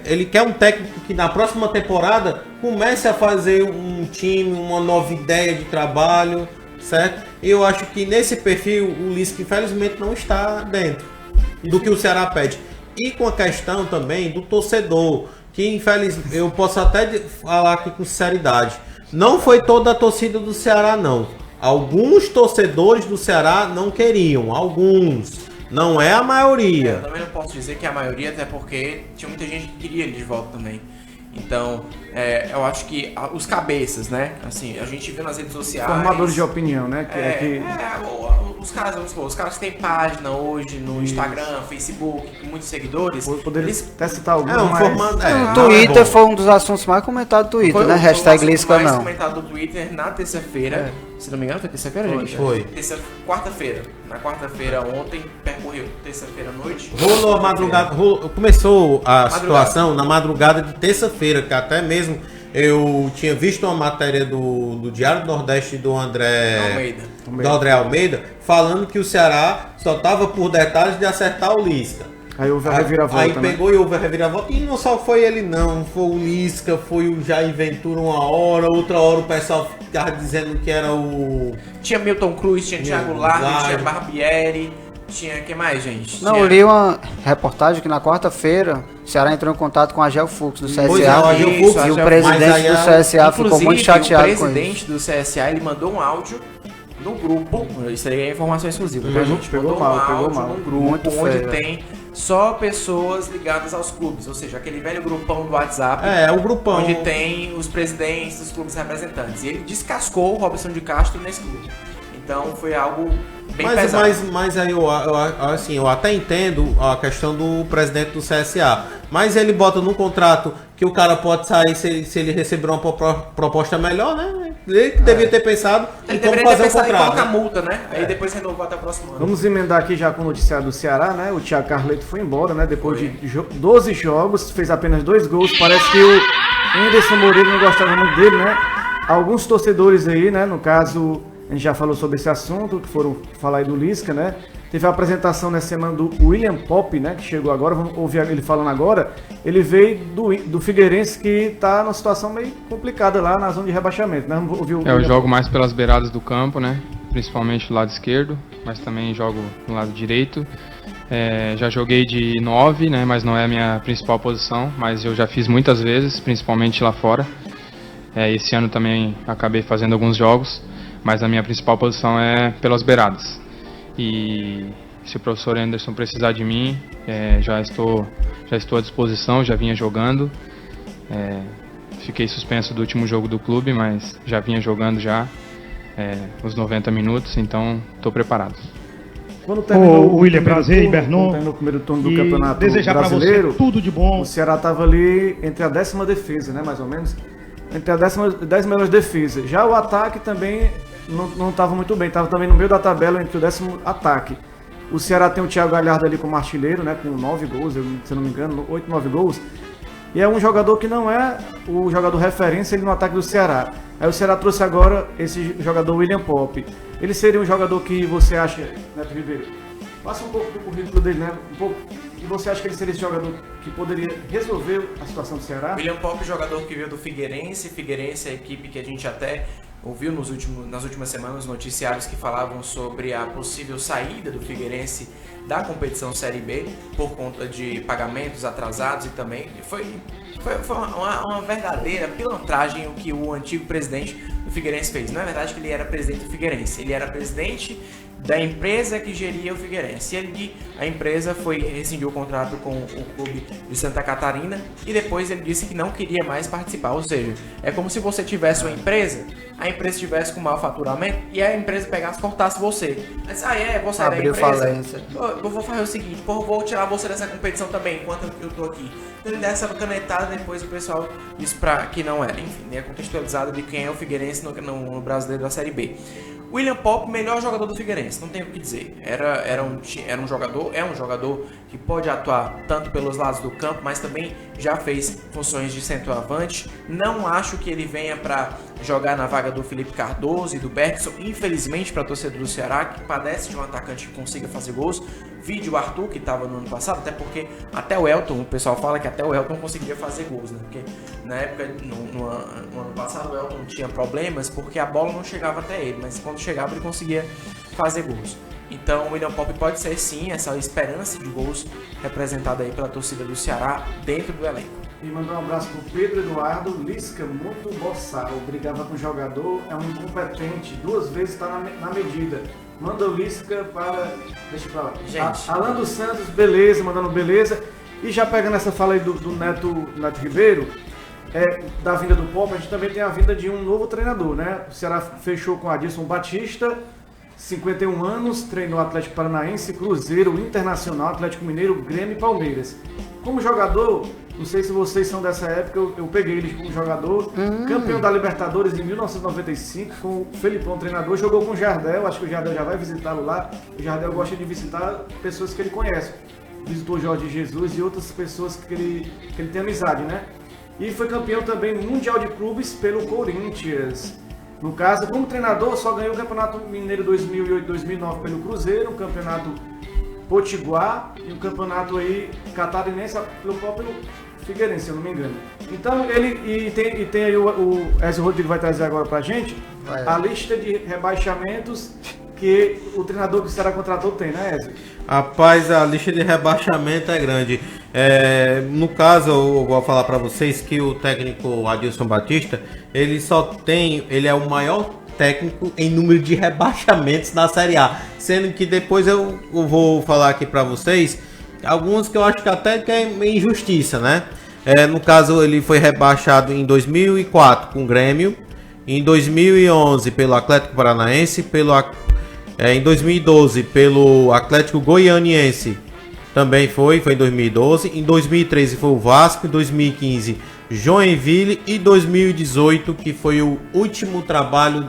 ele quer um técnico que na próxima temporada comece a fazer um time, uma nova ideia de trabalho, certo? E eu acho que nesse perfil o Lisca infelizmente não está dentro do que o Ceará pede. E com a questão também do torcedor, que infelizmente eu posso até falar aqui com sinceridade, não foi toda a torcida do Ceará não. Alguns torcedores do Ceará não queriam, alguns. Não é a maioria. Eu também não posso dizer que é a maioria, até porque tinha muita gente que queria ele de volta também. Então, eu acho que os cabeças, né? Assim, a gente vê nas redes sociais... Formadores de opinião, né? Os caras que têm página hoje no Instagram, Facebook, com muitos seguidores... Poderia até citar alguns, o Twitter foi um dos assuntos mais comentados do Twitter, né? Hashtag Lisca não. Foi o mais comentado do Twitter na terça-feira. Se não me engano, foi terça-feira, gente? Foi. Quarta-feira. Na quarta-feira ontem, percorreu terça-feira à noite. Rolou a madrugada, começou a situação na madrugada de terça-feira, que até mesmo eu tinha visto uma matéria do Diário do Nordeste do André Almeida, falando que o Ceará só estava por detalhes de acertar o Lisca. Aí houve a reviravolta. Aí pegou e houve a reviravolta. E não só foi ele não, foi o Lisca, foi o Jair Ventura uma hora, outra hora o pessoal ficava dizendo que era o... Tinha Milton Cruz, tinha Thiago Largue, tinha Barbieri, tinha... Quem mais, gente? Não, eu li uma reportagem que na quarta-feira o Ceará entrou em contato com a Gel Fux do CSA e o presidente do CSA ficou muito chateado com isso. O presidente do CSA, ele mandou um áudio no grupo, isso aí é informação exclusiva, a gente pegou mal. Num grupo onde tem só pessoas ligadas aos clubes, ou seja, aquele velho grupão do WhatsApp, o grupão onde tem os presidentes dos clubes representantes, e ele descascou o Robson de Castro nesse grupo. Então foi algo bem pesado. Mas aí eu até entendo a questão do presidente do CSA, mas ele bota no contrato que o cara pode sair se ele receber uma proposta melhor, né? Ele devia ter pensado em como fazer um contrato. Coloca a multa, né? Aí depois renovou até o próximo ano. Vamos emendar aqui já com o noticiário do Ceará, né? O Thiago Carleto foi embora, né? Depois de 12 jogos, fez apenas 2 gols. Parece que o Anderson Moreira não gostava muito dele, né? Alguns torcedores aí, né? No caso, a gente já falou sobre esse assunto, que foram falar aí do Lisca, né? Teve a apresentação nessa semana do William Pop, né? Que chegou agora, vamos ouvir ele falando agora. Ele veio do Figueirense, que tá numa situação meio complicada lá na zona de rebaixamento, né? Vamos ouvir eu jogo mais pelas beiradas do campo, né? Principalmente do lado esquerdo, mas também jogo no lado direito. Já joguei de 9, né? Mas não é a minha principal posição, mas eu já fiz muitas vezes, principalmente lá fora. Esse ano também acabei fazendo alguns jogos, mas a minha principal posição é pelas beiradas. E se o professor Anderson precisar de mim, já estou à disposição, já vinha jogando. Fiquei suspenso do último jogo do clube, mas já vinha jogando os 90 minutos, então estou preparado. Quando terminou o William, prazer, Ibernon, no primeiro turno do Campeonato desejar Brasileiro, pra você tudo de bom. O Ceará estava ali entre a 10ª defesa, né, mais ou menos, entre as 10 melhores defesas. Já o ataque também não estava muito bem, estava também no meio da tabela entre o 10º ataque. O Ceará tem o Thiago Galhardo ali como artilheiro, né, com 9 gols, se eu não me engano, 8, 9 gols. E é um jogador que não é o jogador referência ele no ataque do Ceará. Aí o Ceará trouxe agora esse jogador William Pop. Ele seria um jogador que você acha, Neto Ribeiro? Passa um pouco do currículo dele, né? Um pouco. E você acha que ele seria esse jogador que poderia resolver a situação do Ceará? William Pop, jogador que veio do Figueirense. Figueirense é a equipe que a gente até ouviu nas últimas semanas noticiários que falavam sobre a possível saída do Figueirense da competição Série B por conta de pagamentos atrasados e também foi uma verdadeira pilantragem o que o antigo presidente do Figueirense fez. Não é verdade que ele era presidente do Figueirense, ele era presidente da empresa que geria o Figueirense. A empresa rescindiu o contrato com o clube de Santa Catarina e depois ele disse que não queria mais participar. Ou seja, é como se você tivesse uma empresa, a empresa estivesse com mau faturamento e a empresa pegasse e cortasse você. Mas, vou sair Abriu da empresa. Falência. Eu vou fazer o seguinte, vou tirar você dessa competição também enquanto eu tô aqui. Então ele dá essa canetada, depois o pessoal disse que não era. Enfim, é contextualizado de quem é o Figueirense no brasileiro da Série B. William Pop, melhor jogador do Figueirense, não tem o que dizer. É um jogador que pode atuar tanto pelos lados do campo, mas também já fez funções de centroavante. Não acho que ele venha para jogar na vaga do Felipe Cardoso e do Bergson, infelizmente para a torcida do Ceará, que padece de um atacante que consiga fazer gols. Vídeo o Arthur, que estava no ano passado, até porque até o Elton, o pessoal fala que até o Elton conseguia fazer gols, né? Porque na época, no ano passado, o Elton tinha problemas porque a bola não chegava até ele, mas quando chegava ele conseguia fazer gols. Então o William Popp pode ser sim essa esperança de gols representada aí pela torcida do Ceará dentro do elenco. E mandar um abraço pro Pedro Eduardo Lisca, muito boçal, brigava com o jogador, é um incompetente, 2 vezes está na medida. Manda o Lisca para... Deixa pra lá. Gente. Alan dos Santos, beleza, mandando beleza. E já pegando essa fala aí do Neto Ribeiro, da vinda do Popp, a gente também tem a vinda de um novo treinador, né? O Ceará fechou com Adilson Batista, 51 anos, treinou Atlético Paranaense, Cruzeiro, Internacional, Atlético Mineiro, Grêmio e Palmeiras. Como jogador, não sei se vocês são dessa época, eu peguei ele como jogador, campeão da Libertadores em 1995, com o Felipão, treinador, jogou com o Jardel, acho que o Jardel já vai visitá-lo lá. O Jardel gosta de visitar pessoas que ele conhece. Visitou Jorge Jesus e outras pessoas que ele tem amizade, né? E foi campeão também mundial de clubes pelo Corinthians. No caso, como treinador, só ganhou o Campeonato Mineiro 2008-2009 pelo Cruzeiro, o Campeonato Potiguar e o Campeonato aí catarinense pelo próprio Figueirense, se eu não me engano. Então, ele tem aí o Ezio Rodrigues vai trazer agora pra gente a lista de rebaixamentos que o treinador que o Ceará contratou tem, né, Ezio? Rapaz, a lista de rebaixamento é grande. No caso, eu vou falar para vocês que o técnico Adilson Batista, ele é o maior técnico em número de rebaixamentos na Série A. Sendo que depois eu vou falar aqui para vocês alguns que eu acho que até que é injustiça, né? No caso, ele foi rebaixado em 2004 com o Grêmio, em 2011 pelo Atlético Paranaense, em 2012 pelo Atlético Goianiense, também foi em 2012, em 2013 foi o Vasco, em 2015 Joinville e 2018 que foi o último trabalho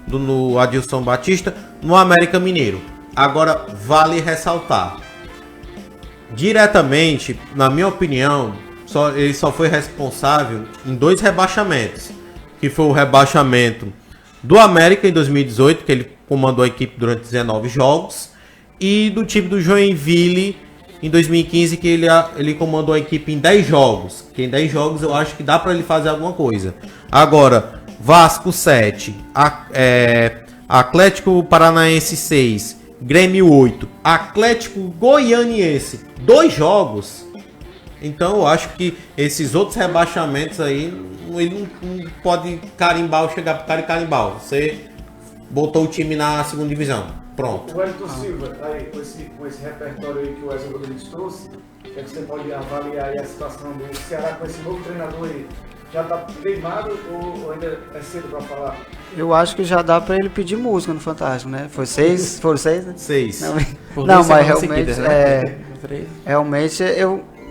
do Adilson Batista no América Mineiro. Agora vale ressaltar, diretamente, na minha opinião, ele só foi responsável em 2 rebaixamentos, que foi o rebaixamento do América em 2018, que ele comandou a equipe durante 19 jogos, e do time do Joinville em 2015, que ele comandou a equipe em 10 jogos. Que em 10 jogos eu acho que dá para ele fazer alguma coisa. Agora, Vasco 7, Atlético Paranaense 6, Grêmio 8, Atlético Goianiense 2 jogos. Então eu acho que esses outros rebaixamentos aí, ele não pode carimbar, chegar pro cara e carimbar. Você botou o time na segunda divisão. Pronto. O Wellington Silva, aí, com esse repertório aí que o Wesley Rodrigues trouxe, é que você pode avaliar aí a situação do Ceará com esse novo treinador aí? Já tá queimado ou ainda é cedo pra falar? Eu acho que já dá pra ele pedir música no Fantástico, né? Foram 6, né? 6. Não, mas realmente, realmente,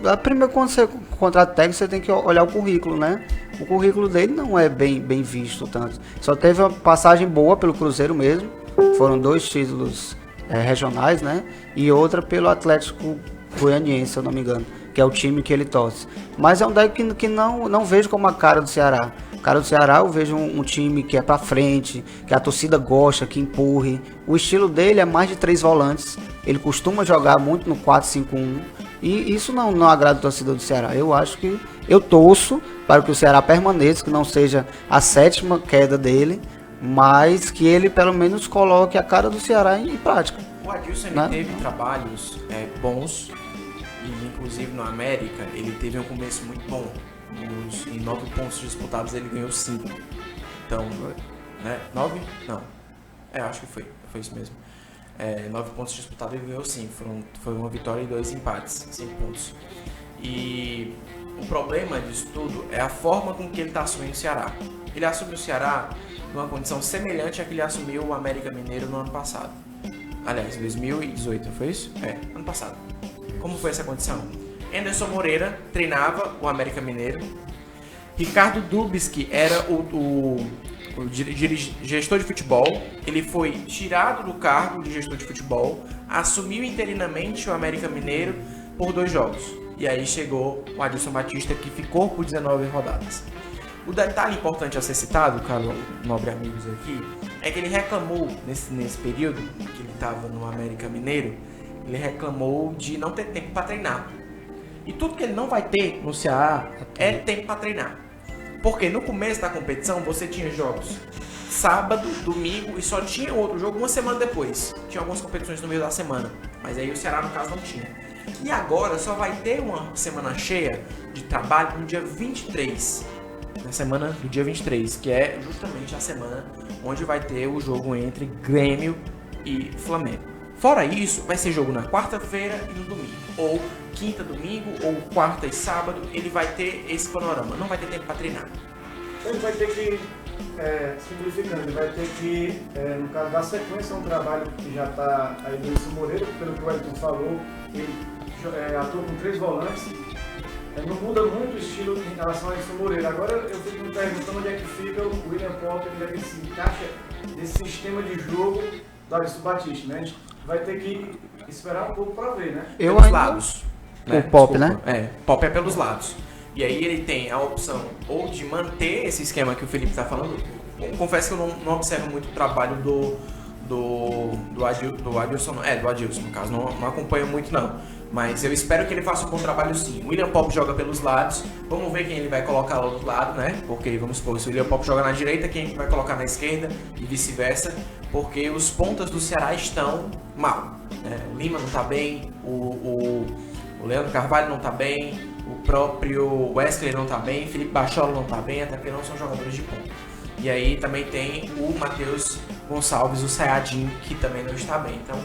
a primeira, quando você contrata técnico, você tem que olhar o currículo, né? O currículo dele não é bem visto tanto. Só teve uma passagem boa pelo Cruzeiro mesmo. Foram 2 títulos regionais, né? E outra pelo Atlético Goianiense, se eu não me engano, que é o time que ele torce. Mas é um deck que não vejo como a cara do Ceará. A cara do Ceará eu vejo um time que é pra frente, que a torcida gosta, que empurre. O estilo dele é mais de 3 volantes. Ele costuma jogar muito no 4-5-1. E isso não agrada a torcida do Ceará. Eu acho que eu torço para que o Ceará permaneça, que não seja a 7ª queda dele, mas que ele pelo menos coloque a cara do Ceará em prática. O Adilson né? teve trabalhos bons, e inclusive no América ele teve um começo muito bom. Em 9 pontos disputados ele ganhou 5. Então, né? 9? Não. Acho que foi isso mesmo. 9 pontos disputados ele ganhou 5. Foi uma vitória e 2 empates, 5 pontos. E o problema disso tudo é a forma com que ele está assumindo o Ceará. Ele assumiu o Ceará numa condição semelhante à que ele assumiu o América Mineiro no ano passado. Aliás, 2018, foi isso? Ano passado. Como foi essa condição? Anderson Moreira treinava o América Mineiro. Ricardo Dubski era o gestor de futebol. Ele foi tirado do cargo de gestor de futebol, assumiu interinamente o América Mineiro por 2 jogos. E aí chegou o Adilson Batista, que ficou por 19 rodadas. O detalhe importante a ser citado, Carlos Nobre amigos aqui, é que ele reclamou nesse período que ele estava no América Mineiro, ele reclamou de não ter tempo para treinar. E tudo que ele não vai ter no Ceará é tempo para treinar. Porque no começo da competição você tinha jogos sábado, domingo e só tinha outro jogo uma semana depois. Tinha algumas competições no meio da semana, mas aí o Ceará no caso não tinha. E agora só vai ter uma semana cheia de trabalho no dia 23. Na semana do dia 23, que é justamente a semana onde vai ter o jogo entre Grêmio e Flamengo. Fora isso, vai ser jogo na quarta-feira e no domingo. Ou quinta, domingo, ou quarta e sábado, ele vai ter esse panorama. Não vai ter tempo para treinar. Ele vai ter que, simplificando, ele vai ter que, no caso da sequência, um trabalho que já está aí do Wilson Moreira, pelo que o Wellington falou, ele atua com 3 volantes. Não muda muito o estilo em relação a Wilson Moreira. Agora eu fico me perguntando onde é que fica o William Potter, onde é que ele se encaixa nesse sistema de jogo do Adilson Batista, né? A gente vai ter que esperar um pouco para ver, né? Pelos lados. O Pop, né? Pop é pelos lados. E aí ele tem a opção ou de manter esse esquema que o Felipe está falando. Confesso que eu não observo muito o trabalho do Adilson, no caso, não acompanho muito não. Mas eu espero que ele faça um bom trabalho sim. O William Pop joga pelos lados. Vamos ver quem ele vai colocar lá do outro lado, né? Porque, vamos supor, se o William Pop joga na direita, quem vai colocar na esquerda e vice-versa. Porque os pontas do Ceará estão mal, né? O Lima não tá bem, o Leandro Carvalho não tá bem, o próprio Wesley não tá bem, Felipe Bachola não tá bem, até porque não são jogadores de ponta. E aí também tem o Matheus Gonçalves, o Sayadinho, que também não está bem. Então...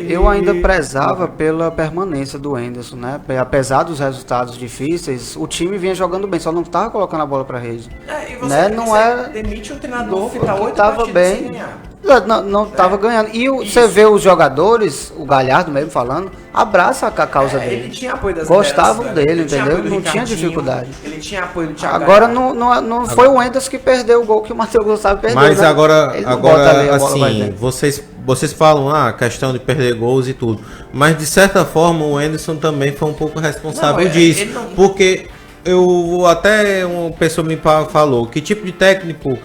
Eu ainda prezava pela permanência do Henderson, né? Apesar dos resultados difíceis, o time vinha jogando bem, só não estava colocando a bola para rede. E você, né? Não é demite um treinador que tá 8 estava partidas bem, sem ganhar. Não estava ganhando. E você vê os jogadores, o Galhardo mesmo falando, abraça a causa dele. Ele tinha apoio das Gostavam lideranças, dele, ele tinha entendeu? apoio do Não tinha Ricardinho, dificuldade. Ele tinha apoio do Thiago Agora Galhardo. não foi o Henderson que perdeu o gol que o Matheus Gonçalves perdeu. Mas né? agora Ele não bota ali, a bola vai assim, dentro. vocês falam a questão de perder gols e tudo, mas de certa forma o Henderson também foi um pouco responsável disso, ele não... porque até uma pessoa me falou, que tipo de técnico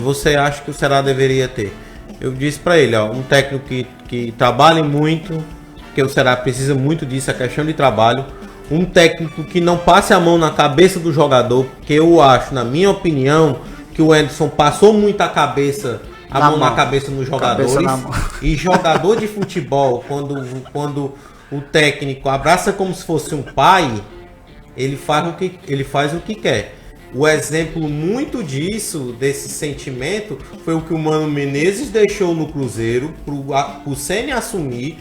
você acha que o Ceará deveria ter? Eu disse pra ele, um técnico que trabalhe muito, porque o Ceará precisa muito disso, a questão de trabalho, um técnico que não passe a mão na cabeça do jogador, porque eu acho, na minha opinião, que o Henderson passou muito a mão na cabeça nos jogadores. E jogador de futebol, quando o técnico abraça como se fosse um pai, ele faz o que quer. O exemplo muito disso, desse sentimento, foi o que o Mano Menezes deixou no Cruzeiro pro Ceni assumir.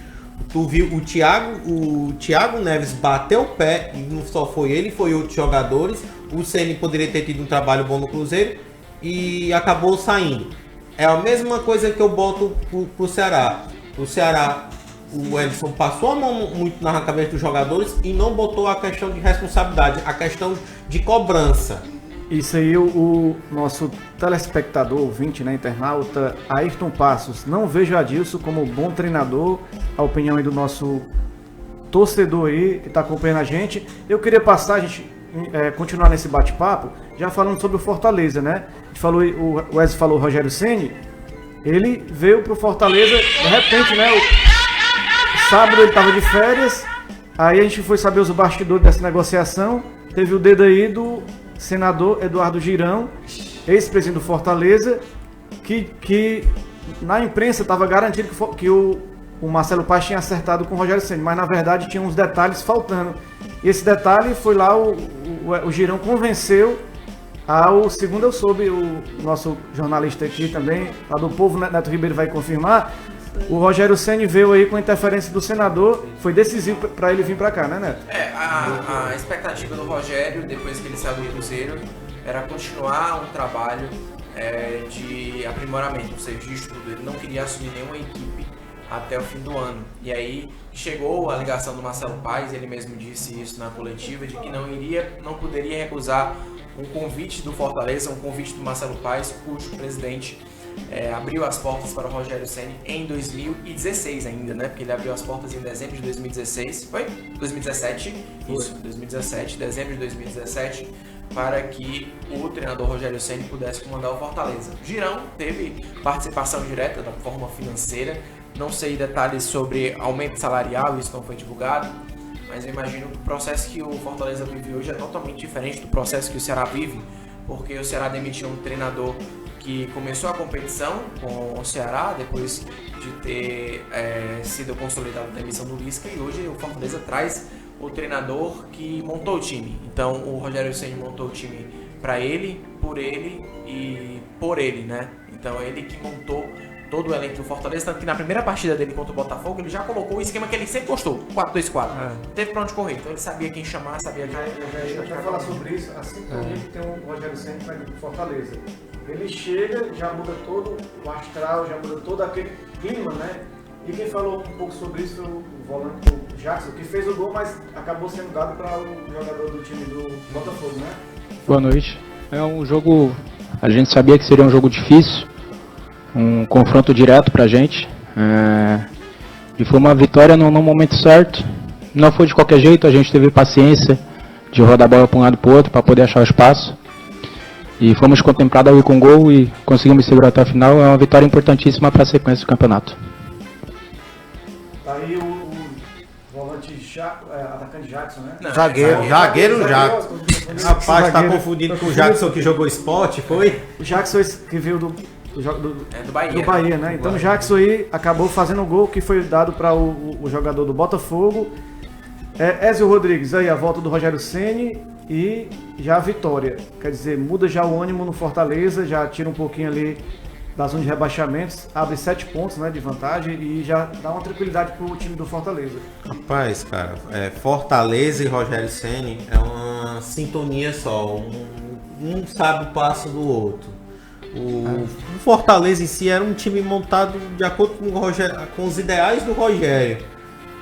Tu viu o Thiago Neves bateu o pé, e não só foi ele, foi outros jogadores. O Ceni poderia ter tido um trabalho bom no Cruzeiro e acabou saindo. É a mesma coisa que eu boto pro Ceará. O Ceará, o Edson passou a mão muito na cabeça dos jogadores e não botou a questão de responsabilidade, a questão de cobrança. Isso aí, o nosso telespectador, ouvinte, né, internauta, Ayrton Passos, não vejo Adilson como bom treinador, a opinião aí do nosso torcedor aí, que está acompanhando a gente. Eu queria passar, a gente continuar nesse bate-papo, já falando sobre o Fortaleza, né? A gente falou, o Wesley falou, o Rogério Ceni, ele veio pro Fortaleza, de repente, né, o sábado ele estava de férias, aí a gente foi saber os bastidores dessa negociação, teve o dedo aí do senador Eduardo Girão, ex-presidente do Fortaleza, que na imprensa estava garantido que o Marcelo Paes tinha acertado com o Rogério Ceni, mas na verdade tinha uns detalhes faltando. E esse detalhe foi lá, o Girão convenceu segundo eu soube, o nosso jornalista aqui também, lá do Povo, Neto Ribeiro vai confirmar, o Rogério Ceni veio aí com a interferência do senador, foi decisivo para ele vir para cá, né, Neto? A expectativa do Rogério, depois que ele saiu do Cruzeiro, era continuar um trabalho de aprimoramento, ou seja, de estudo. Ele não queria assumir nenhuma equipe até o fim do ano. E aí chegou a ligação do Marcelo Paes, ele mesmo disse isso na coletiva, de que não poderia recusar um convite do Fortaleza, um convite do Marcelo Paes, cujo presidente abriu as portas para o Rogério Ceni em 2016 ainda, né? Porque ele abriu as portas em dezembro de 2016, foi? 2017? Isso, 2017, dezembro de 2017, para que o treinador Rogério Ceni pudesse comandar o Fortaleza. O Girão teve participação direta da forma financeira, não sei detalhes sobre aumento salarial, isso não foi divulgado, mas eu imagino que o processo que o Fortaleza vive hoje é totalmente diferente do processo que o Ceará vive, porque o Ceará demitiu um treinador que começou a competição com o Ceará depois de ter sido consolidado a demissão do Lisca, e hoje o Fortaleza traz o treinador que montou o time. Então o Rogério Ceni montou o time para ele, por ele e por ele, né? Então é ele que montou todo o elenco do Fortaleza, tanto que na primeira partida dele contra o Botafogo ele já colocou o esquema que ele sempre gostou, 4-2-4. Teve pra onde correr, então ele sabia quem chamar, sabia quem... A gente vai falar sobre isso, assim como tem o Rogério Ceni para o Fortaleza. Ele chega, já muda todo o astral, já muda todo aquele clima, né? E quem falou um pouco sobre isso foi o volante, o Jackson, que fez o gol, mas acabou sendo dado para o jogador do time do Botafogo, né? Boa noite. É um jogo, a gente sabia que seria um jogo difícil, um confronto direto pra gente, e foi uma vitória no momento certo. Não foi de qualquer jeito, a gente teve paciência de rodar a bola para um lado e para o outro para poder achar o espaço, e fomos contemplados aí com gol e conseguimos segurar até o final. É uma vitória importantíssima para a sequência do campeonato. Tá aí o volante atacante Jackson, né? Não, Zagueiro Jackson. Rapaz, tá confundindo com o Jackson que jogou esporte, foi? O Jackson que veio do Bahia. Do Bahia, né? Então o Jackson aí acabou fazendo o gol que foi dado para o jogador do Botafogo. Ezio Rodrigues, aí a volta do Rogério Ceni e já a vitória. Quer dizer, muda já o ânimo no Fortaleza, já tira um pouquinho ali da zona de rebaixamentos, abre 7 pontos, né, de vantagem e já dá uma tranquilidade pro time do Fortaleza. Rapaz, cara, Fortaleza e Rogério Ceni é uma sintonia só, um sabe o passo do outro. O Fortaleza em si era um time montado de acordo com os ideais do Rogério.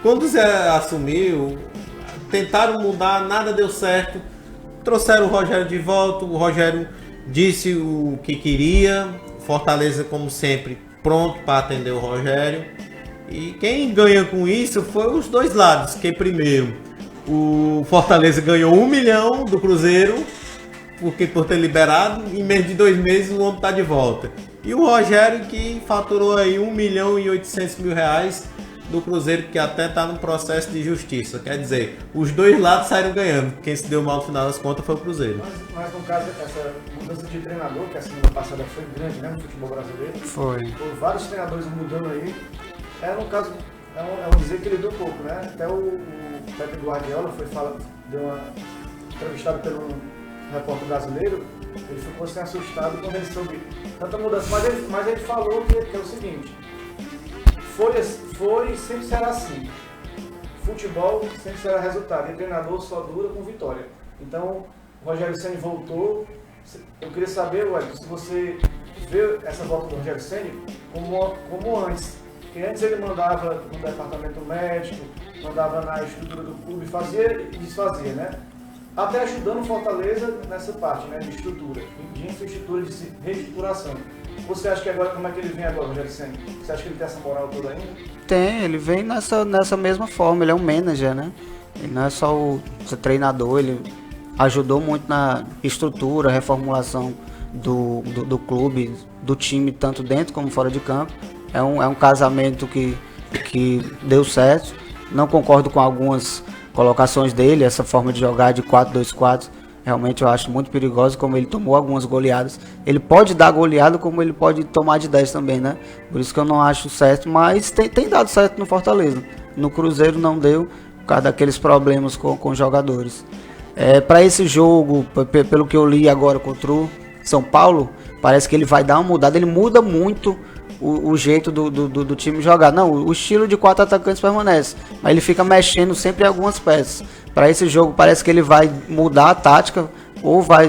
Quando o Zé assumiu, tentaram mudar, nada deu certo, trouxeram o Rogério de volta, o Rogério disse o que queria, Fortaleza como sempre pronto para atender o Rogério, e quem ganha com isso foi os dois lados, que primeiro o Fortaleza ganhou 1 milhão do Cruzeiro, porque por ter liberado, em menos de 2 meses o homem está de volta, e o Rogério que faturou aí 1.800.000 reais do Cruzeiro, que até está no processo de justiça. Quer dizer, os dois lados saíram ganhando. Quem se deu mal no final das contas foi o Cruzeiro. Mas no caso, essa mudança de treinador, que a semana passada foi grande, né, no futebol brasileiro. Foi. Por vários treinadores mudando aí. No caso, é um desequilíbrio um pouco, né? Até o Pepe Guardiola deu uma entrevistada pelo repórter brasileiro, ele ficou assim assustado quando ele soube tanta mudança. Mas ele falou que é o seguinte: foi e sempre será assim. Futebol sempre será resultado. E treinador só dura com vitória. Então, o Rogério Ceni voltou. Eu queria saber, Wellington, se você vê essa volta do Rogério Ceni como antes. Porque antes ele mandava no departamento médico, mandava na estrutura do clube, fazia e desfazia, né? Até ajudando o Fortaleza nessa parte, né? De estrutura, de infraestrutura, de reestruturação. Você acha que agora, como é que ele vem agora, Rogério Ceni? Você acha que ele tem essa moral toda ainda? Tem, ele vem nessa mesma forma, ele é um manager, né? Ele não é só o treinador, ele ajudou muito na estrutura, reformulação do clube, do time, tanto dentro como fora de campo. É um casamento que deu certo. Não concordo com algumas colocações dele, essa forma de jogar de 4-2-4. Realmente eu acho muito perigoso, como ele tomou algumas goleadas. Ele pode dar goleada, como ele pode tomar de 10 também, né? Por isso que eu não acho certo, mas tem dado certo no Fortaleza. No Cruzeiro não deu, por causa daqueles problemas com os jogadores. Para esse jogo, pelo que eu li agora contra o São Paulo, parece que ele vai dar uma mudada. Ele muda muito o jeito do time jogar. Não, o estilo de 4 atacantes permanece, mas ele fica mexendo sempre em algumas peças. Para esse jogo parece que ele vai mudar a tática,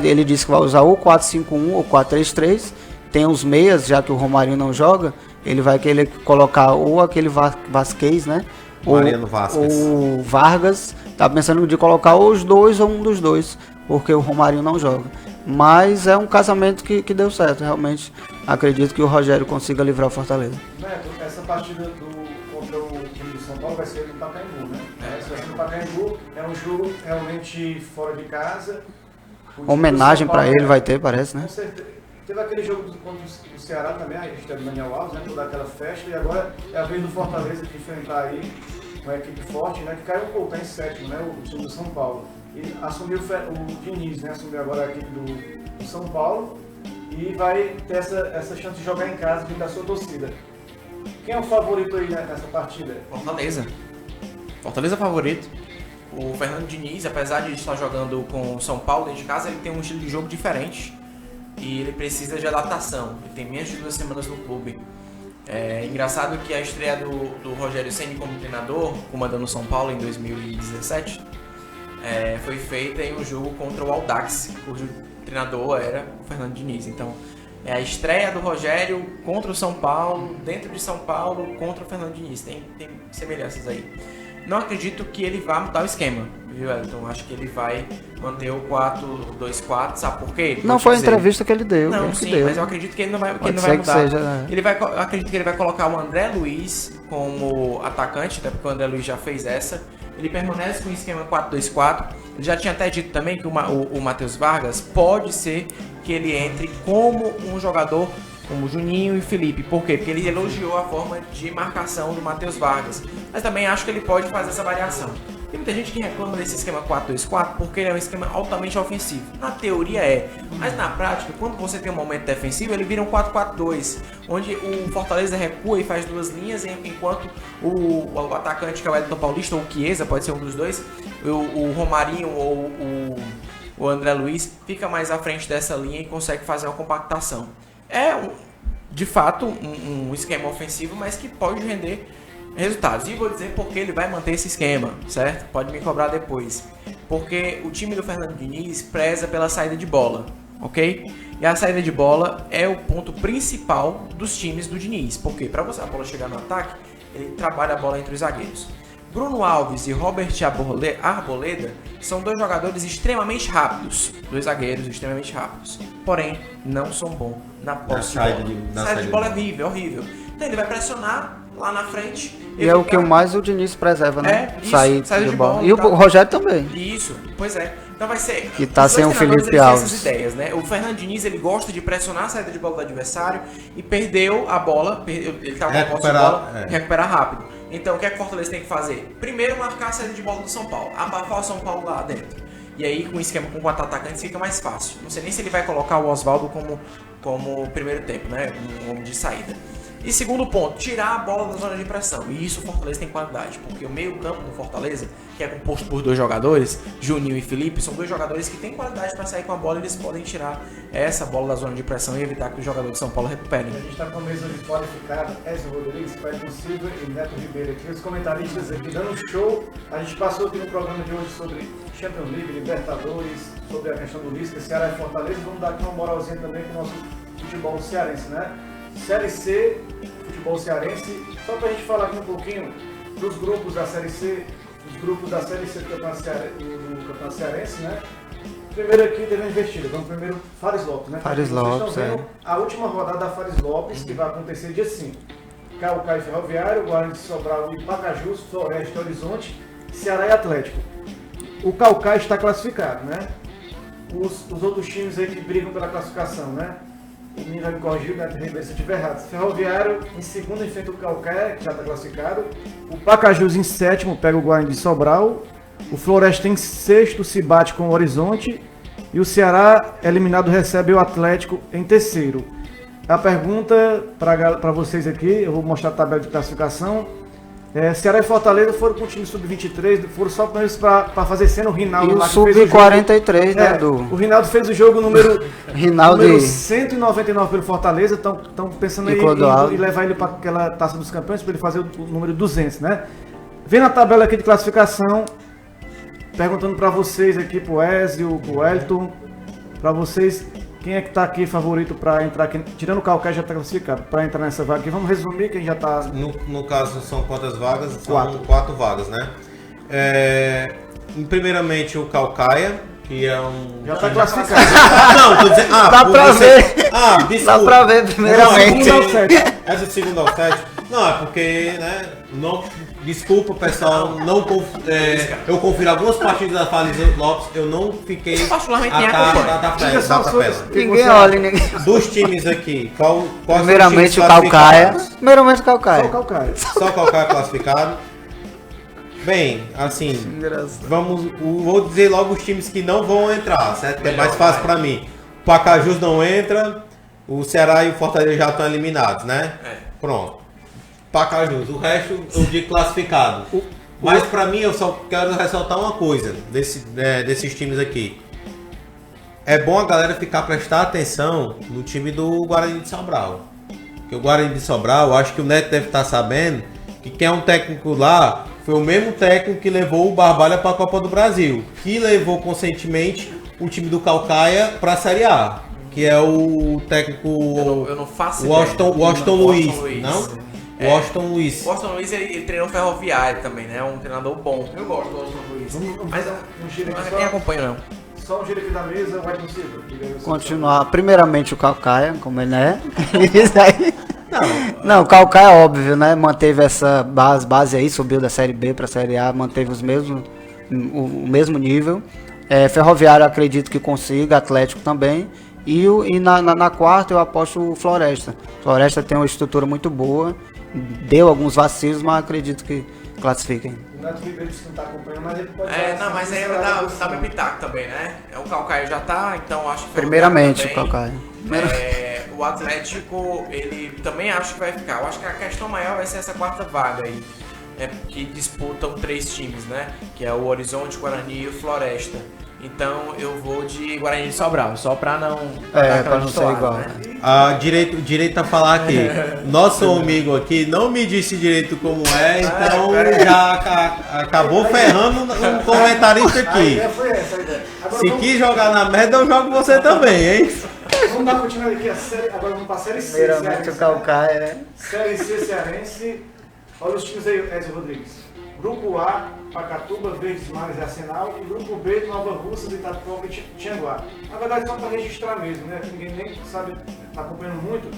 ele disse que vai usar ou 4-5-1 ou 4-3-3. Tem os meias, já que o Romarinho não joga, ele vai querer colocar ou aquele Vasquez, né? Mariano Vasquez. Ou o Vargas. Tá pensando de colocar ou os dois ou um dos dois, porque o Romarinho não joga. Mas é um casamento que deu certo. Realmente acredito que o Rogério consiga livrar o Fortaleza. Neto, essa partida contra o time do São Paulo vai ser no Pacaembu, né? Se vai ser no Pacaembu, é um jogo realmente fora de casa. Homenagem para ele vai ter, parece, né? Com certeza. Teve aquele jogo contra o Ceará também, a gente teve o Daniel Alves, né? Toda aquela festa, e agora é a vez do Fortaleza de enfrentar aí uma equipe forte, né? Que caiu um pouco, tá em sétimo, né? O time do São Paulo. E assumiu o Diniz, né? Assumiu agora a equipe do São Paulo e vai ter essa chance de jogar em casa junto da sua torcida. Quem é o favorito aí nessa partida? Fortaleza. Fortaleza favorito. O Fernando Diniz, apesar de estar jogando com o São Paulo dentro de casa, ele tem um estilo de jogo diferente e ele precisa de adaptação. Ele tem menos de 2 semanas no clube. É engraçado que a estreia do Rogério Ceni como treinador, comandando o São Paulo em 2017, foi feita em um jogo contra o Audax, cujo treinador era o Fernando Diniz. Então, é a estreia do Rogério contra o São Paulo, dentro de São Paulo, contra o Fernando Diniz. Tem semelhanças aí. Não acredito que ele vá mudar o esquema, viu, Elton? Acho que ele vai manter o 4-2-4, sabe por quê? Não foi a entrevista que ele deu. Não, sim, mas eu acredito que ele não vai mudar. Eu acredito que ele vai colocar o André Luiz como atacante, até porque o André Luiz já fez essa. Ele permanece com o esquema 4-2-4. Ele já tinha até dito também que o Matheus Vargas pode ser que ele entre como um jogador como Juninho e Felipe. Por quê? Porque ele elogiou a forma de marcação do Matheus Vargas. Mas também acho que ele pode fazer essa variação. Tem muita gente que reclama desse esquema 4-2-4 porque ele é um esquema altamente ofensivo. Na teoria mas na prática, quando você tem um momento defensivo, ele vira um 4-4-2, onde o Fortaleza recua e faz 2 linhas, enquanto o atacante, que é o Elton Paulista ou o Chiesa, pode ser um dos dois, o Romarinho ou o André Luiz, fica mais à frente dessa linha e consegue fazer uma compactação. De fato, um esquema ofensivo, mas que pode render resultados. E vou dizer porque ele vai manter esse esquema, certo? Pode me cobrar depois. Porque o time do Fernando Diniz preza pela saída de bola, ok? E a saída de bola é o ponto principal dos times do Diniz. Porque para a bola chegar no ataque, ele trabalha a bola entre os zagueiros. Bruno Alves e Robert Arboleda são 2 jogadores extremamente rápidos, 2 zagueiros extremamente rápidos, porém não são bons na posse de bola. Saída de bola é horrível. Então ele vai pressionar lá na frente. E é o que mais o Diniz preserva, né? Saída de bola. E o Rogério também. Isso, pois é. Então vai ser... Que tá sem o Felipe Alves. Essas ideias, né? O Fernando Diniz, ele gosta de pressionar a saída de bola do adversário e perdeu a bola, ele tá com a posse de bola, recuperar rápido. Então o que é que o Fortaleza tem que fazer? Primeiro marcar a saída de bola do São Paulo, abafar o São Paulo lá dentro. E aí com o esquema com 4 atacantes fica mais fácil. Não sei nem se ele vai colocar o Oswaldo como primeiro tempo, né? Um homem de saída. E segundo ponto, tirar a bola da zona de pressão. E isso o Fortaleza tem qualidade, porque o meio campo do Fortaleza, que é composto por 2 jogadores, Juninho e Felipe, são 2 jogadores que têm qualidade para sair com a bola e eles podem tirar essa bola da zona de pressão e evitar que o jogador de São Paulo recupere. A gente está com a mesa de qualificado, Ezio Rodrigues, Pedro Silva e Neto Ribeiro aqui, os comentaristas aqui dando um show. A gente passou aqui no programa de hoje sobre Champions League, Libertadores, sobre a questão do Lisca, Ceará e Fortaleza. Vamos dar aqui uma moralzinha também com o nosso futebol cearense, né? Série C, futebol cearense, só para a gente falar aqui um pouquinho dos grupos da Série C, do Campeonato Cearense, né? Primeiro aqui teve uma investida, vamos primeiro Fares Lopes, né? Fares Lopes, a última rodada da Fares Lopes, que vai acontecer dia 5. Caucaí e Ferroviário, Guarani de Sobral e Pacajus, Floresta, Horizonte, Ceará e Atlético. O Caucaí está classificado, né? Os outros times aí que brigam pela classificação, né? O menino vai me corrigir, né? Se eu estiver errado. Ferroviário em segundo enfrenta o Calcaia, que já está classificado. O Pacajus em sétimo pega o Guarani de Sobral. O Floresta em sexto se bate com o Horizonte. E o Ceará, eliminado, recebe o Atlético em terceiro. A pergunta para vocês aqui, eu vou mostrar a tabela de classificação. Ceará e Fortaleza foram com o time sub-23, foram só para fazer cena o Rinaldo. E o sub-43, né? O Rinaldo fez o jogo número 199 pelo Fortaleza, estão pensando em levar ele para aquela Taça dos Campeões, para ele fazer o número 200, né? Vendo a tabela aqui de classificação, perguntando para vocês aqui, pro Ezio, pro Wellington, para vocês, quem é que tá aqui favorito para entrar aqui? Tirando o Calcaia já tá classificado, para entrar nessa vaga aqui. Vamos resumir quem já tá... No caso, são quantas vagas? São 4 vagas, né? Primeiramente o Calcaia, que é um... Já tá classificado. Não, tô dizendo... Dá pra ver. Desculpa. Dá pra ver primeiramente. Não, é porque... É do segundo ao 7. Não, é porque, né, não... Desculpa, pessoal, não eu confiro algumas partidas da Faliza Lopes, eu não fiquei particularmente nem da tabela. Ninguém olha, ninguém. Dos times aqui, qual Primeiramente são o os times Calcaia. classificados? Primeiramente o Calcaia. Só o Calcaia. Só o Calcaia classificado. Bem, assim, vou dizer logo os times que não vão entrar, certo? Que é mais fácil pra mim. O Pacajus não entra, o Ceará e o Fortaleza já estão eliminados, né? Pronto. Pacajus, o resto eu digo classificado. Mas pra mim eu só quero ressaltar uma coisa desses times aqui. É bom a galera prestar atenção no time do Guarani de Sobral. Porque o Guarani de Sobral, eu acho que o Neto deve estar sabendo que quem é um técnico lá foi o mesmo técnico que levou o Barbalha para a Copa do Brasil, que levou conscientemente o time do Calcaia para a Série A, que é o técnico Eu não faço Washington Luiz, não? Washington Luiz. O Washington Luiz ele treinou Ferroviário também, né? Um treinador bom. Eu gosto do Washington Luiz. Mas Nem acompanho, não. Só um giro aqui da mesa, vai conseguir. Continuar. Primeiramente o Calcaia, como ele é. Isso aí. Não, o Calcaia é óbvio, né? Manteve essa base aí, subiu da Série B para a Série A, manteve o mesmo nível. Ferroviário acredito que consiga, Atlético também. E na quarta eu aposto o Floresta. Floresta tem uma estrutura muito boa, deu alguns vacilos, mas acredito que classifiquem. O Neto Ribeiro disse que não tá acompanhando, mas ele pode... Mas aí vai dar meu pitaco também, né? O Calcaia já tá, então acho que... Primeiramente o Calcaia. O Atlético, ele também acho que vai ficar. Eu acho que a questão maior vai ser essa quarta vaga aí. Que disputam 3 times, né? Que é o Horizonte, Guarani e o Floresta. Então eu vou de Guarani de Sobral, só pra não... pra não ser igual. Né? Direito a falar aqui. Nosso amigo aqui não me disse direito como então já acabou ferrando um comentarista aqui. A ideia foi essa, a ideia. Se quis jogar na merda, eu jogo você também, hein? Vamos dar continuidade aqui, agora vamos para a Série C. Primeiramente o Calcaia. Série C cearense. Olha os times aí, Ezio Rodrigues. Grupo A, Pacatuba, Verdes Mares e Arsenal. E Grupo B, Nova Russas, Itapuã e Tianguá. Na verdade, só para registrar mesmo, né? Ninguém nem sabe, está acompanhando muito.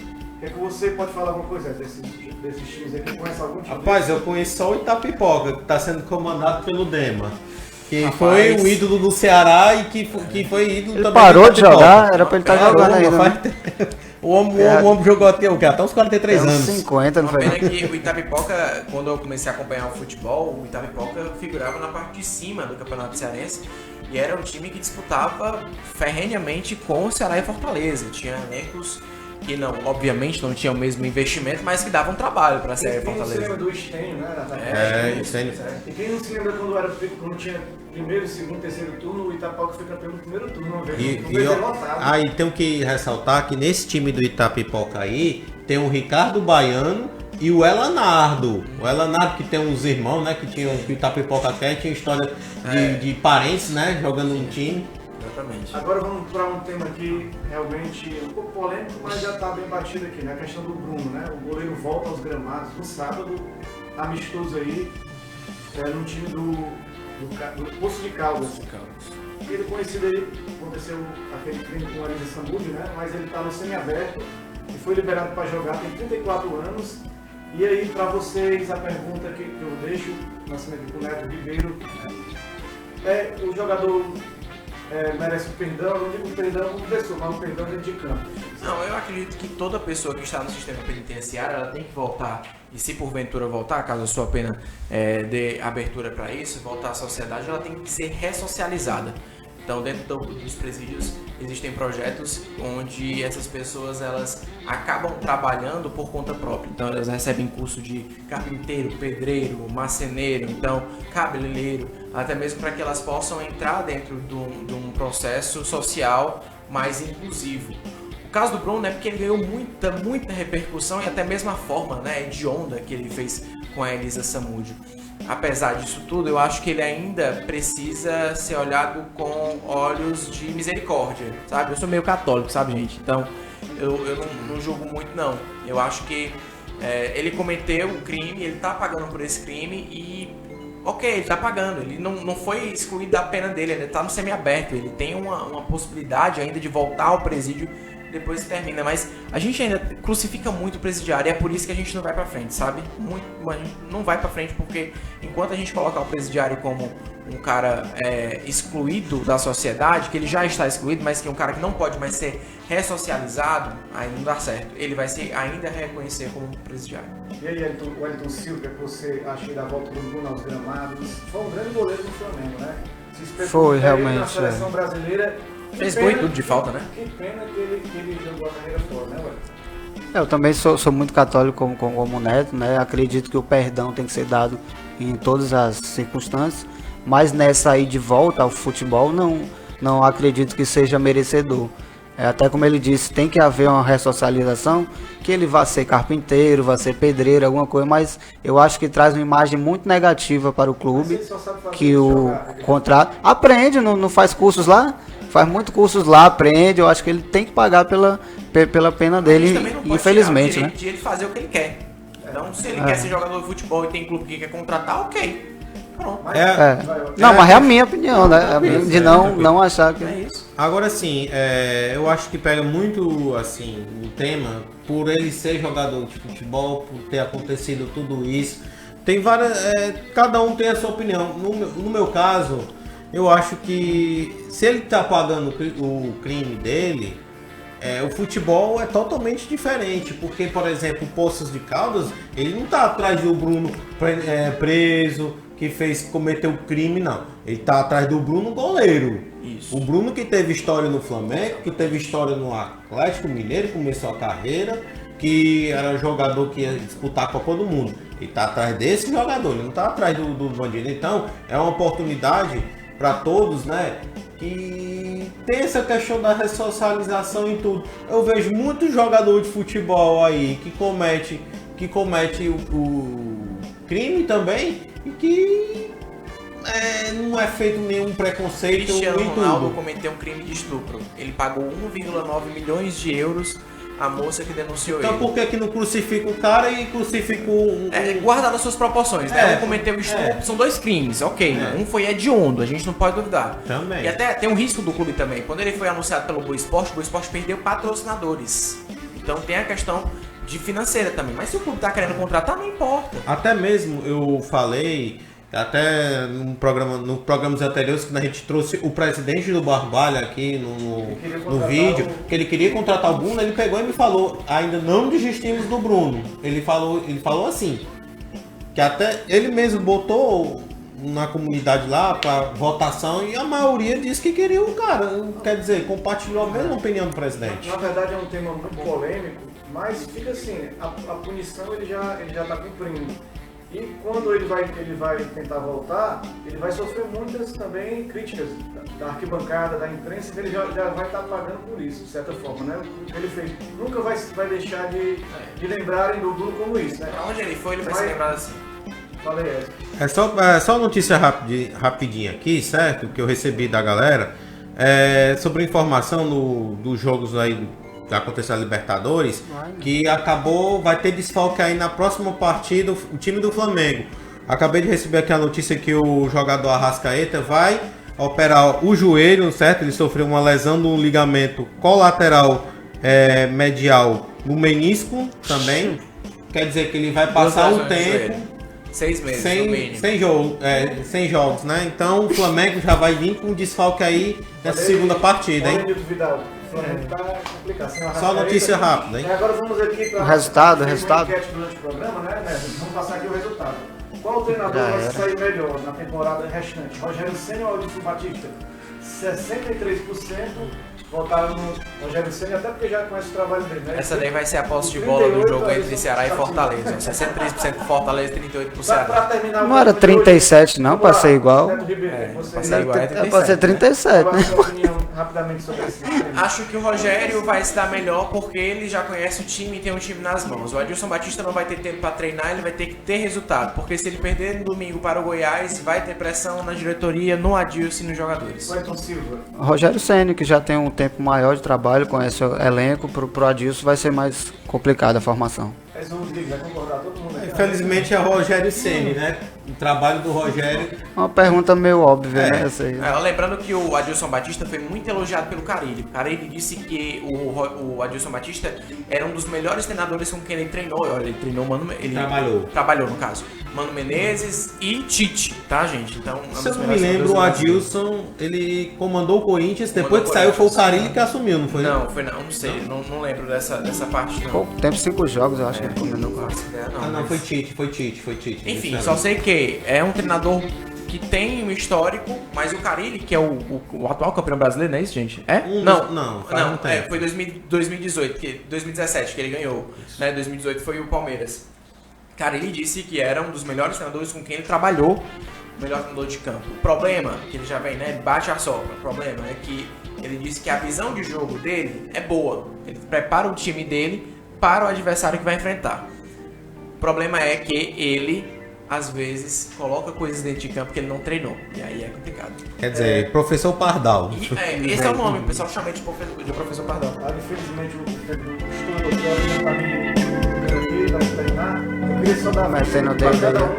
É que você pode falar alguma coisa desses times aí? Conhece algum time? Rapaz, eu conheço só o Itapipoca, que está sendo comandado pelo Dema. Que foi o ídolo do Ceará e que foi ídolo ele também. Parou de jogar, era para ele estar jogando ainda. Né? O homem jogou até o quê? Até uns 43 anos. 50, não foi? Uma pena que o Itapipoca, quando eu comecei a acompanhar o futebol, o Itapipoca figurava na parte de cima do Campeonato Cearense e era um time que disputava ferrenhamente com o Ceará e Fortaleza. Tinha elencos que obviamente não tinham o mesmo investimento, mas que davam trabalho para a Ceará e Fortaleza. Quem não se lembra do Estênio, né? Estênio. E quem não se lembra quando tinha primeiro, segundo, terceiro turno, o Itapipoca foi campeão no primeiro turno, uma vez. Aí tem que ressaltar que nesse time do Itapipoca aí, tem o Ricardo Baiano e o Elanardo. O Elanardo que tem uns irmãos, né, que o Itapipoca tinha história de parentes, né, jogando um time. Exatamente. Agora vamos para um tema aqui realmente um pouco polêmico, mas já está bem batido aqui, né? A questão do Bruno, né? O goleiro volta aos gramados no sábado, amistoso aí, no time do Poço de Caldas. Ele conhecido aí, aconteceu aquele crime com o Elisa Samud, né? Mas ele está no semiaberto e foi liberado para jogar, tem 34 anos. E aí, para vocês, a pergunta que eu deixo, nascimento com o Neto Ribeiro, o jogador merece o perdão, eu não digo perdão como pessoa, mas o perdão dentro de campo. Não, eu acredito que toda pessoa que está no sistema penitenciário, ela tem que voltar, e se porventura voltar, caso a sua pena dê abertura para isso, voltar à sociedade, ela tem que ser ressocializada. Então, dentro dos presídios, existem projetos onde essas pessoas elas acabam trabalhando por conta própria. Então, elas recebem curso de carpinteiro, pedreiro, marceneiro, então cabeleireiro, até mesmo para que elas possam entrar dentro de um processo social mais inclusivo. O caso do Bruno é porque ele ganhou muita repercussão e até mesmo a forma, né, de onda que ele fez com a Elisa Samúdio. Apesar disso tudo, eu acho que ele ainda precisa ser olhado com olhos de misericórdia, sabe? Eu sou meio católico, sabe, gente? Então, eu não julgo muito, não. Eu acho que ele cometeu o crime, ele tá pagando por esse crime e ok, ele tá pagando, ele não foi excluído da pena dele, ele tá no semiaberto, ele tem uma possibilidade ainda de voltar ao presídio depois que termina, mas a gente ainda crucifica muito o presidiário e é por isso que a gente não vai pra frente, sabe? A gente não vai pra frente porque enquanto a gente colocar o presidiário como um cara excluído da sociedade, que ele já está excluído, mas que é um cara que não pode mais ser ressocializado, aí não dá certo. Ele vai ser ainda reconhecer como presidiário. E aí, Wellington Silva, o que você acha da volta do Bruno aos gramados? Foi um grande goleiro do Flamengo, né? Foi, realmente. Na seleção brasileira. Fez gol e tudo de falta, né? Que pena que ele jogou a carreira fora, né, Wellington? Eu também sou muito católico como Neto, né? Acredito que o perdão tem que ser dado em todas as circunstâncias, mas nessa aí de volta ao futebol não acredito que seja merecedor. Até como ele disse, tem que haver uma ressocialização, que ele vá ser carpinteiro, vá ser pedreiro, alguma coisa, mas eu acho que traz uma imagem muito negativa para o clube, que o contrato... Aprende, não faz cursos lá? Faz muitos cursos lá, aprende, eu acho que ele tem que pagar pela pena dele, infelizmente, né? De ele fazer o que ele quer. Então, se ele quer ser jogador de futebol e tem clube que quer contratar, ok. Pronto. Não, mas é a minha opinião, né? De não achar que... É isso. Agora sim, eu acho que pega muito assim o tema por ele ser jogador de futebol, por ter acontecido tudo isso. Tem várias, cada um tem a sua opinião. No meu caso, eu acho que se ele está pagando o crime dele, o futebol é totalmente diferente, porque, por exemplo, o Poços de Caldas, ele não está atrás do Bruno preso, que cometeu crime, não. Ele está atrás do Bruno goleiro. Isso. O Bruno que teve história no Flamengo, que teve história no Atlético Mineiro, começou a carreira, que era jogador que ia disputar a Copa do Mundo. Ele está atrás desse jogador, ele não está atrás do bandido. Então, é uma oportunidade para todos, né? Que tem essa questão da ressocialização e tudo. Eu vejo muitos jogadores de futebol aí que comete o crime também e que não é feito nenhum preconceito. Cristiano Ronaldo cometeu um crime de estupro. Ele pagou 1,9 milhões de euros a moça que denunciou ele. Então por que não crucifica o cara e crucifica guardado as suas proporções, né? Um cometeu estupro, são dois crimes, ok. Um foi hediondo, a gente não pode duvidar. Também. E até tem um risco do clube também. Quando ele foi anunciado pelo Boa Esporte, o Boa Esporte perdeu patrocinadores. Então tem a questão de financeira também. Mas se o clube tá querendo contratar, não importa. Até mesmo eu falei, até no programas anteriores, que a gente trouxe o presidente do Barbalha aqui no vídeo, que ele queria contratar o Bruno, ele pegou e me falou, ainda não desistimos do Bruno. Ele falou assim, que até ele mesmo botou na comunidade lá para votação e a maioria disse que queria o cara. Quer dizer, compartilhou a mesma opinião do presidente. Na verdade é um tema muito polêmico, mas fica assim, a punição ele já está cumprindo. E quando ele vai tentar voltar, ele vai sofrer muitas também críticas da arquibancada, da imprensa, que ele já vai estar pagando por isso, de certa forma, né? O que ele fez. Nunca vai deixar de lembrarem do Bruno como isso, né? Pra onde ele foi, ele vai ser lembrado assim. Falei só notícia rapidinha aqui, certo? Que eu recebi da galera. Sobre informação dos jogos aí que aconteceu a Libertadores, que vai ter desfalque aí na próxima partida o time do Flamengo. Acabei de receber aqui a notícia que o jogador Arrascaeta vai operar o joelho, certo? Ele sofreu uma lesão no ligamento colateral medial no menisco também. Quer dizer que ele vai passar um tempo 6 meses sem jogos, né? Então o Flamengo já vai vir com desfalque aí nessa segunda partida, hein? Tá complicado. Só notícia rápida, hein? Agora vamos aqui para o resultado. Durante o programa, né? Vamos passar aqui o resultado. Qual treinador vai sair melhor na temporada restante? Rogério Ceni ou Adilson Batista? 63% votaram no Rogério Ceni, até porque já conhece o trabalho dele, né? Essa daí vai ser a posse de bola do jogo entre Ceará e Fortaleza. 63% pro Fortaleza, 38% pro Ceará. Não era 37 não, para ser igual. Pra ser igual é 37. Pode ser 37, né? Rapidamente sobre esse Acho que o Rogério vai se dar melhor porque ele já conhece o time e tem um time nas mãos. O Adilson Batista não vai ter tempo para treinar, ele vai ter que ter resultado. Porque se ele perder no domingo para o Goiás, vai ter pressão na diretoria, no Adilson e nos jogadores. Wellington Silva. Rogério Ceni, que já tem um tempo maior de trabalho, conhece o elenco, pro Adilson vai ser mais complicada a formação. Rodrigues, vai concordar todo mundo aí. Infelizmente é o Rogério Ceni, né? O trabalho do Rogério. Uma pergunta meio óbvia, né? Essa aí. Lembrando que o Adilson Batista foi muito elogiado pelo Carille. O Carille disse que o Adilson Batista era um dos melhores treinadores com quem ele treinou. Olha, ele treinou ele trabalhou no caso. Mano Menezes e Tite, tá, gente? Então, se eu não me lembro, o Adilson, ele comandou o Corinthians, depois que saiu foi o Carille que assumiu, não foi? Não, não sei, não lembro dessa parte não. Pouco tempo, 5 jogos, eu acho que ele comandou o Corinthians. Não, foi Tite. Enfim, só sei que é um treinador que tem um histórico, mas o Carille, que é o atual campeão brasileiro, não é isso, gente? É? Não, foi 2017 que ele ganhou, né? 2018 foi o Palmeiras. Carille disse que era um dos melhores treinadores com quem ele trabalhou, o melhor treinador de campo. O problema, que ele já vem, né? Bate a sopra. O problema é que ele disse que a visão de jogo dele é boa. Ele prepara o time dele para o adversário que vai enfrentar. O problema é que ele, às vezes, coloca coisas dentro de campo que ele não treinou. E aí é complicado. Quer dizer, professor Pardal. Esse é o nome, o pessoal chama de professor Pardal. Infelizmente, o estourou para mim treinar. Eu queria só dar mais para cada um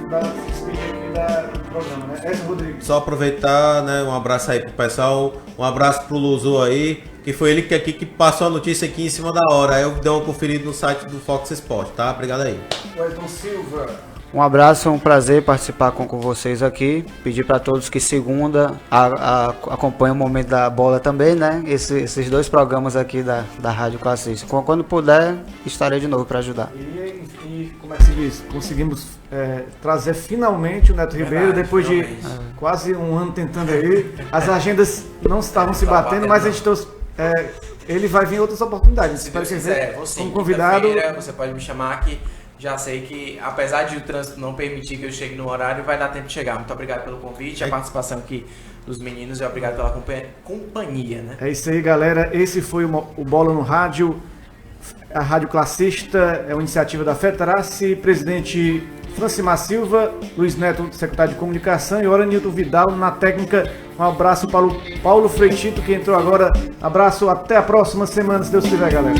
para se despedir aqui do programa, né? Ezio Rodrigues. Só aproveitar, né? Um abraço aí pro pessoal. Um abraço pro Luzu aí, que foi ele que passou a notícia aqui em cima da hora. Aí eu dei uma conferida no site do Fox Sport, tá? Obrigado aí. Wellington Silva. Um abraço, é um prazer participar com vocês aqui. Pedir para todos que segunda acompanhem o Momento da Bola também, né? Esses dois programas aqui da Rádio Classista. Quando puder, estarei de novo para ajudar. E como é que se diz? Conseguimos trazer finalmente o Neto Ribeiro, depois de quase um ano tentando aí. As agendas não estavam se batendo, mas a gente ele vai vir em outras oportunidades. Se Deus quiser, como convidado. Você pode me chamar que já sei que, apesar de o trânsito não permitir que eu chegue no horário, vai dar tempo de chegar. Muito obrigado pelo convite, a participação aqui dos meninos e obrigado pela companhia, né? É isso aí, galera. Esse foi o Bola no Rádio. A Rádio Classista é uma iniciativa da FETRACE, presidente Francimar Silva, Luiz Neto, secretário de Comunicação, e Oranilton Vidal na técnica. Um abraço para o Paulo Freitito, que entrou agora. Abraço, até a próxima semana, se Deus quiser, galera.